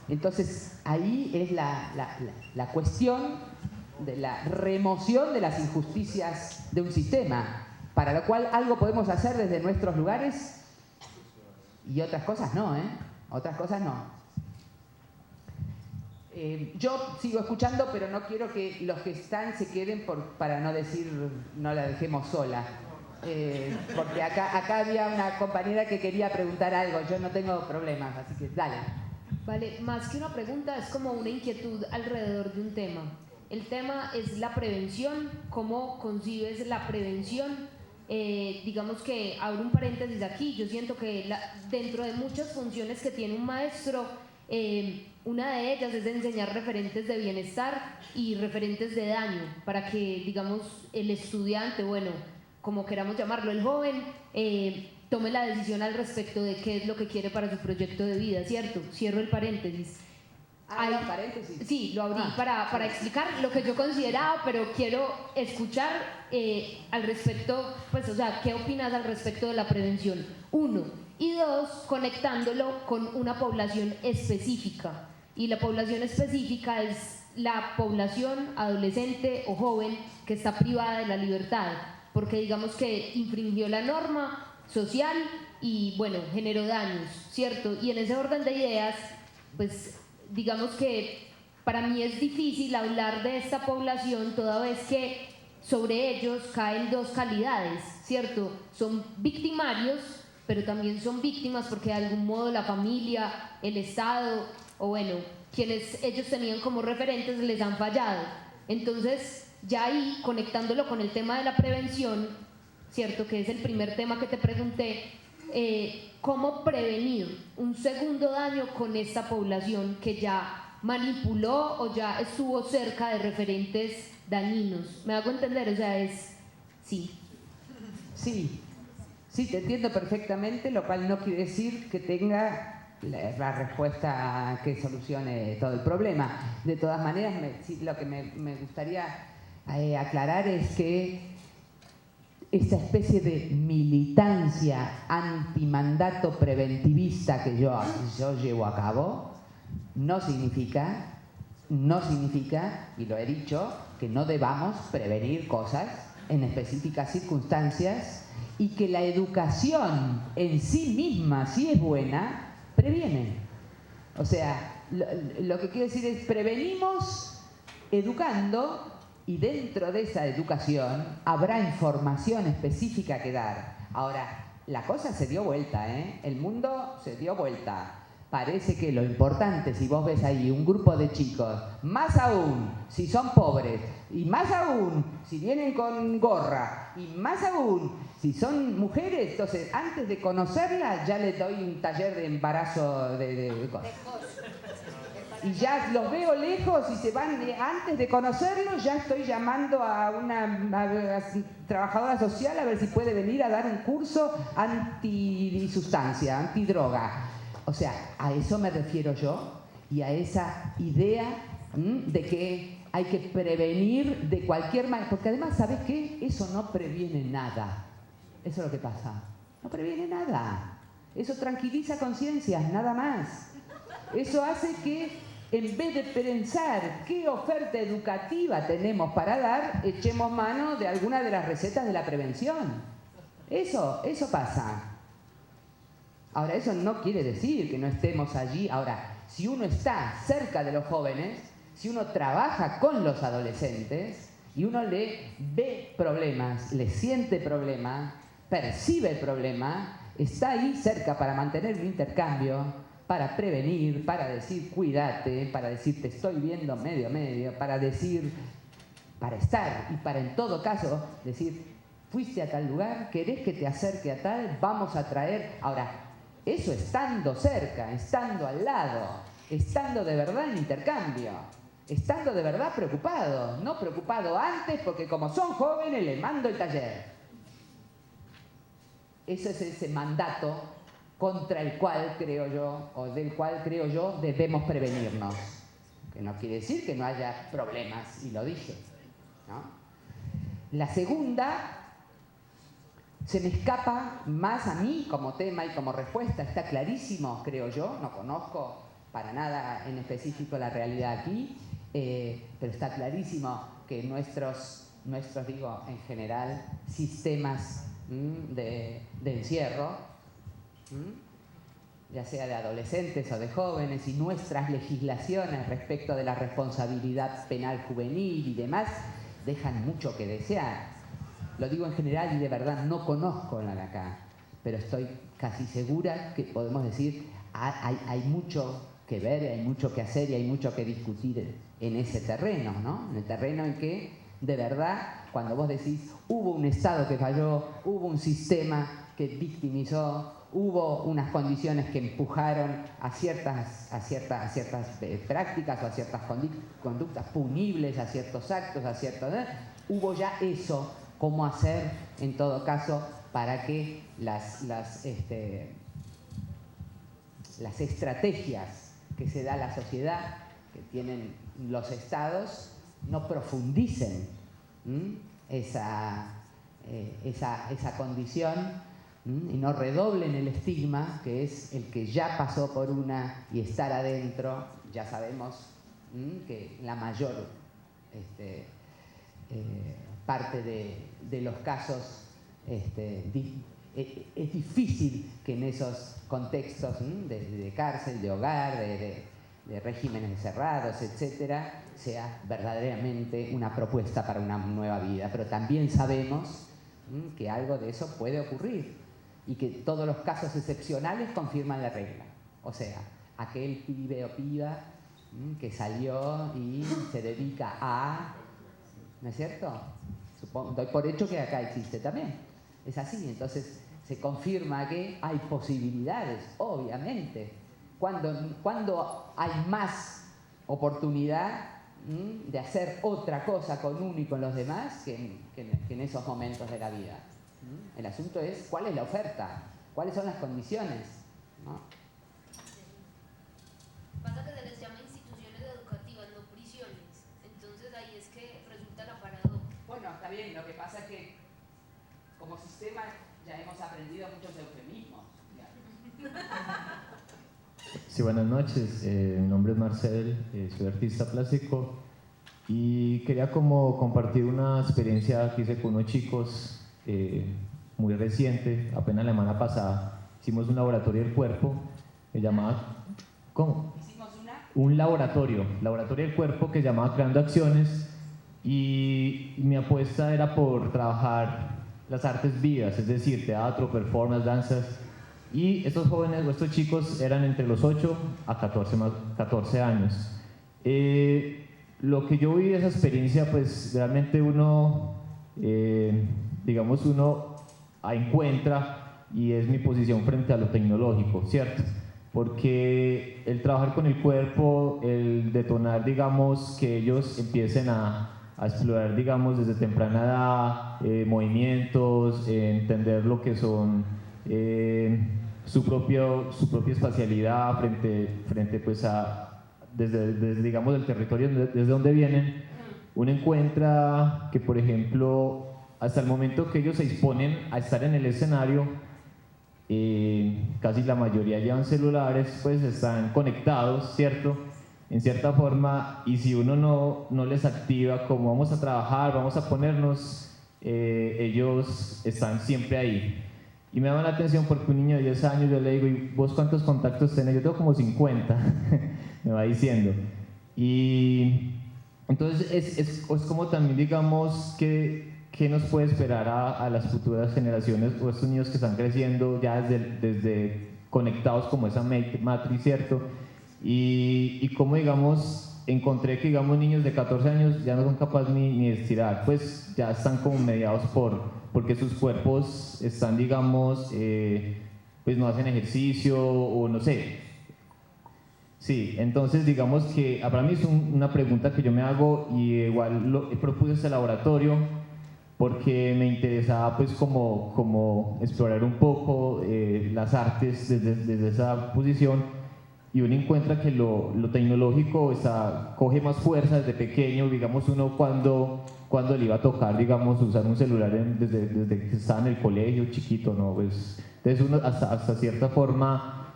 Entonces, ahí es la cuestión de la remoción de las injusticias de un sistema, para lo cual algo podemos hacer desde nuestros lugares y otras cosas no, Otras cosas no. Yo sigo escuchando, pero no quiero que los que están se queden para no decir, no la dejemos sola. Porque acá había una compañera que quería preguntar algo, yo no tengo problemas, así que dale. Vale, más que una pregunta, es como una inquietud alrededor de un tema. El tema es la prevención. ¿Cómo concibes la prevención? Digamos que abro un paréntesis aquí. Yo siento que dentro de muchas funciones que tiene un maestro, una de ellas es de enseñar referentes de bienestar y referentes de daño, para que, digamos, el estudiante, bueno, como queramos llamarlo, el joven, tome la decisión al respecto de qué es lo que quiere para su proyecto de vida, ¿cierto? Cierro el paréntesis. ¿Hay un paréntesis? Sí, lo abrí para explicar lo que yo consideraba, pero quiero escuchar al respecto, pues, o sea, ¿qué opinas al respecto de la prevención? Uno. Y dos, conectándolo con una población específica. Y la población específica es la población adolescente o joven que está privada de la libertad, porque digamos que infringió la norma social y, bueno, generó daños, ¿cierto? Y en ese orden de ideas, pues, digamos que para mí es difícil hablar de esta población toda vez que sobre ellos caen dos calidades, ¿cierto? Son victimarios, pero también son víctimas porque de algún modo la familia, el Estado o, bueno, quienes ellos tenían como referentes les han fallado. Entonces, ya ahí, conectándolo con el tema de la prevención, ¿cierto? Que es el primer tema que te pregunté, ¿cómo prevenir un segundo daño con esta población que ya manipuló o ya estuvo cerca de referentes dañinos? ¿Me hago entender? O sea, sí. Sí, te entiendo perfectamente, lo cual no quiere decir que tenga la respuesta que solucione todo el problema. De todas maneras, lo que me gustaría aclarar es que esta especie de militancia antimandato preventivista que yo llevo a cabo no significa, y lo he dicho, que no debamos prevenir cosas en específicas circunstancias, y que la educación en sí misma, si es buena, previene. O sea, lo que quiero decir es prevenimos educando, y dentro de esa educación habrá información específica que dar. Ahora, la cosa se dio vuelta, el mundo se dio vuelta. Parece que lo importante, si vos ves ahí un grupo de chicos, más aún si son pobres, y más aún si vienen con gorra, y más aún si son mujeres, entonces antes de conocerlas ya les doy un taller de embarazo de cosas. Y ya los veo lejos y se van, antes de conocerlos ya estoy llamando a una trabajadora social a ver si puede venir a dar un curso antisustancia, antidroga. O sea, a eso me refiero yo, y a esa idea de que hay que prevenir de cualquier manera, porque además, ¿sabes qué? Eso no previene nada. Eso es lo que pasa. No previene nada. Eso tranquiliza conciencias, nada más. Eso hace que, en vez de pensar qué oferta educativa tenemos para dar, echemos mano de alguna de las recetas de la prevención. Eso pasa. Ahora, eso no quiere decir que no estemos allí. Ahora, si uno está cerca de los jóvenes, si uno trabaja con los adolescentes y uno le ve problemas, le siente problemas, percibe el problema, está ahí cerca para mantener un intercambio, para prevenir, para decir cuídate, para decir te estoy viendo medio, para decir, para estar y para en todo caso decir fuiste a tal lugar, querés que te acerque a tal, vamos a traer. Ahora, eso estando cerca, estando al lado, estando de verdad en intercambio, estando de verdad preocupado, no preocupado antes porque como son jóvenes les mando el taller. Eso es ese mandato contra el cual creo yo, o del cual creo yo debemos prevenirnos. Que no quiere decir que no haya problemas, y lo dije, ¿no? La segunda Se me escapa más a mí como tema y como respuesta, está clarísimo, creo yo, no conozco para nada en específico la realidad aquí, pero está clarísimo que nuestros digo, en general, sistemas de encierro, ya sea de adolescentes o de jóvenes, y nuestras legislaciones respecto de la responsabilidad penal juvenil y demás, dejan mucho que desear. Lo digo en general y de verdad no conozco la de acá, pero estoy casi segura que podemos decir hay mucho que ver, hay mucho que hacer y hay mucho que discutir en ese terreno, ¿no? En el terreno en que, de verdad, cuando vos decís hubo un Estado que falló, hubo un sistema que victimizó, hubo unas condiciones que empujaron a ciertas prácticas o a ciertas conductas punibles, a ciertos actos, a ciertos... Hubo ya eso. ¿Cómo hacer, en todo caso, para que las estrategias que se da la sociedad, que tienen los estados, no profundicen esa condición y no redoblen el estigma, que es el que ya pasó por una y estar adentro? Ya sabemos que la mayor parte de los casos es difícil que en esos contextos de cárcel, de hogar, de regímenes encerrados, etcétera, sea verdaderamente una propuesta para una nueva vida. Pero también sabemos que algo de eso puede ocurrir y que todos los casos excepcionales confirman la regla. O sea, aquel pibe o piba que salió y se dedica a... ¿No es cierto? Doy por hecho que acá existe también. Es así, entonces se confirma que hay posibilidades, obviamente. Cuando hay más oportunidad de hacer otra cosa con uno y con los demás que en esos momentos de la vida. El asunto es cuál es la oferta, cuáles son las condiciones, ¿no? Pasa que se les llama instituciones educativas, no prisiones. Entonces ahí es que resulta la paradoja. Bueno, está bien, lo que pasa es que como sistema ya hemos aprendido muchos eufemismos. Sí, buenas noches, mi nombre es Marcel, soy artista plástico y quería como compartir una experiencia que hice con unos chicos muy reciente, apenas la semana pasada hicimos un laboratorio del cuerpo que llamaba... ¿Cómo? Hicimos un laboratorio del cuerpo que llamaba Creando Acciones, y mi apuesta era por trabajar las artes vivas, es decir, teatro, performance, danzas, y estos jóvenes o estos chicos eran entre los 8 a 14 años. Lo que yo vi de esa experiencia, pues realmente uno, digamos, uno encuentra, y es mi posición frente a lo tecnológico, ¿cierto? Porque el trabajar con el cuerpo, el detonar, digamos, que ellos empiecen a explorar, digamos, desde temprana edad, movimientos, entender lo que son su propia espacialidad frente pues desde digamos el territorio desde donde vienen. Uno encuentra que, por ejemplo, hasta el momento que ellos se disponen a estar en el escenario, casi la mayoría llevan celulares, pues están conectados, ¿cierto? En cierta forma, y si uno no les activa como vamos a trabajar, vamos a ponernos, ellos están siempre ahí. Y me llama la atención porque un niño de 10 años, yo le digo, ¿y vos cuántos contactos tenés? Yo tengo como 50, me va diciendo. Y entonces es como también, digamos, ¿qué nos puede esperar a las futuras generaciones o estos niños que están creciendo ya desde conectados como esa matriz, ¿cierto? Y como, digamos, encontré que, digamos, niños de 14 años ya no son capaces ni de estirar, pues ya están como mediados porque sus cuerpos están, digamos, pues no hacen ejercicio o no sé. Sí, entonces digamos que para mí es una pregunta que yo me hago, y igual propuse este laboratorio porque me interesaba pues como explorar un poco las artes desde esa posición. y uno encuentra que lo tecnológico coge más fuerza desde pequeño, digamos uno cuando le iba a tocar, digamos, usar un celular desde que estaba en el colegio chiquito, ¿no? Pues, entonces uno hasta cierta forma,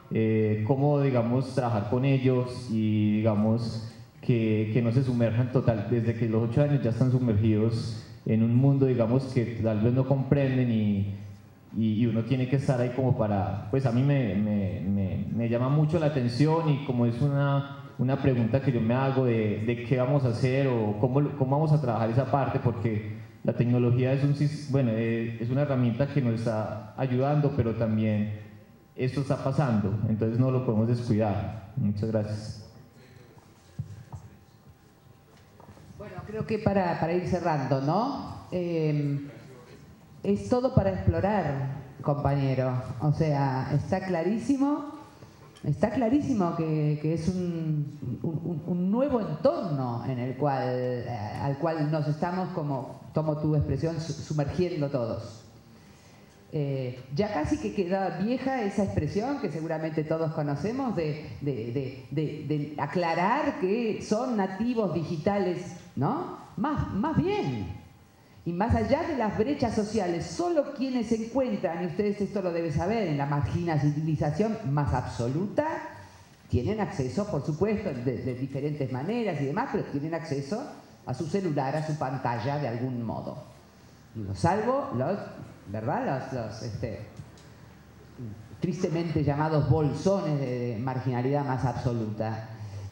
cómo, digamos, trabajar con ellos y, digamos, que no se sumerjan total, desde que los 8 años ya están sumergidos en un mundo, digamos, que tal vez no comprenden y uno tiene que estar ahí como para, pues a mí me llama mucho la atención y como es una pregunta que yo me hago de qué vamos a hacer o cómo vamos a trabajar esa parte, porque la tecnología es una herramienta que nos está ayudando, pero también esto está pasando, entonces no lo podemos descuidar. Muchas gracias. Bueno, creo que para ir cerrando, ¿no? Es todo para explorar, compañero. O sea, está clarísimo que es un nuevo entorno en el al cual nos estamos, como tomo tu expresión, sumergiendo todos. Ya casi que queda vieja esa expresión que seguramente todos conocemos de aclarar que son nativos digitales, ¿no? Más bien. Y más allá de las brechas sociales, solo quienes se encuentran, y ustedes esto lo deben saber, en la marginalización más absoluta, tienen acceso, por supuesto, de diferentes maneras y demás, pero tienen acceso a su celular, a su pantalla de algún modo. Salvo los tristemente llamados bolsones de marginalidad más absoluta.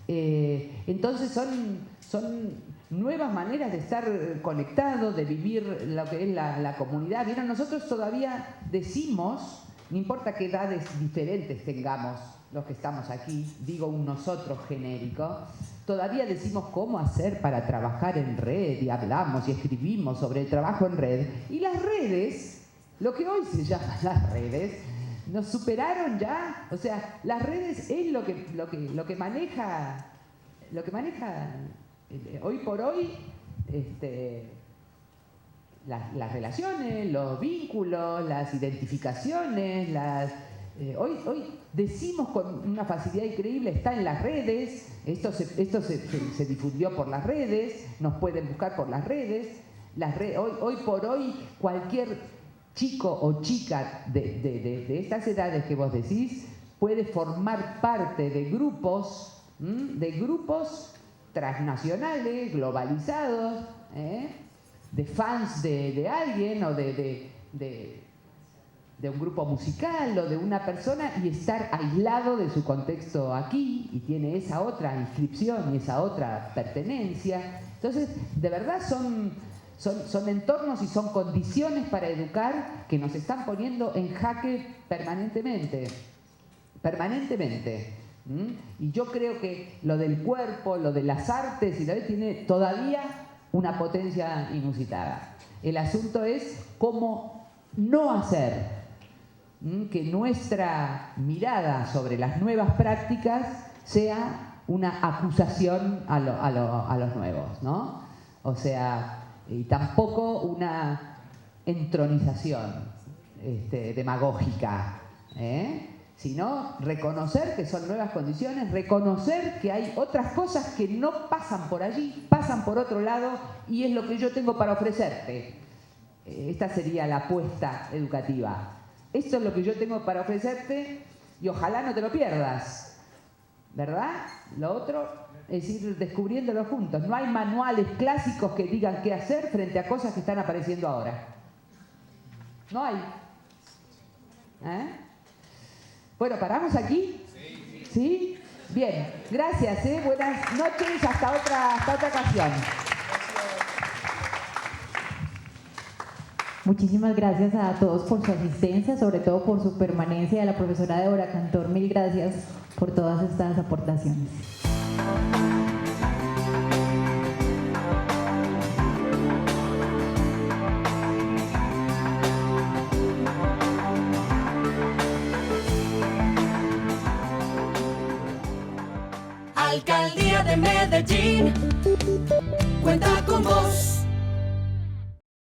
Entonces son nuevas maneras de estar conectados, de vivir lo que es la comunidad. Vieron, nosotros todavía decimos, no importa qué edades diferentes tengamos los que estamos aquí, digo un nosotros genérico, todavía decimos cómo hacer para trabajar en red y hablamos y escribimos sobre el trabajo en red. Y las redes, lo que hoy se llaman las redes, nos superaron ya. O sea, las redes es lo que maneja hoy por hoy las relaciones, los vínculos, las identificaciones, hoy decimos con una facilidad increíble, está en las redes, esto se difundió por las redes, nos pueden buscar por las redes, hoy por hoy cualquier chico o chica de estas edades que vos decís puede formar parte de grupos transnacionales, globalizados, de fans de alguien o de un grupo musical o de una persona y estar aislado de su contexto aquí y tiene esa otra inscripción y esa otra pertenencia. Entonces, de verdad son entornos y son condiciones para educar que nos están poniendo en jaque permanentemente. Y yo creo que lo del cuerpo, lo de las artes, tiene todavía una potencia inusitada. El asunto es cómo no hacer que nuestra mirada sobre las nuevas prácticas sea una acusación a los nuevos, ¿no? O sea, y tampoco una entronización demagógica, sino reconocer que son nuevas condiciones, reconocer que hay otras cosas que no pasan por allí, pasan por otro lado y es lo que yo tengo para ofrecerte. Esta sería la apuesta educativa. Esto es lo que yo tengo para ofrecerte y ojalá no te lo pierdas, ¿verdad? Lo otro es ir descubriéndolo juntos. No hay manuales clásicos que digan qué hacer frente a cosas que están apareciendo ahora. No hay. Bueno, ¿paramos aquí? ¿Sí? Bien, gracias, buenas noches, hasta otra ocasión. Muchísimas gracias a todos por su asistencia, sobre todo por su permanencia. A la profesora Débora Cantor, mil gracias por todas estas aportaciones. Alcaldía de Medellín cuenta con vos.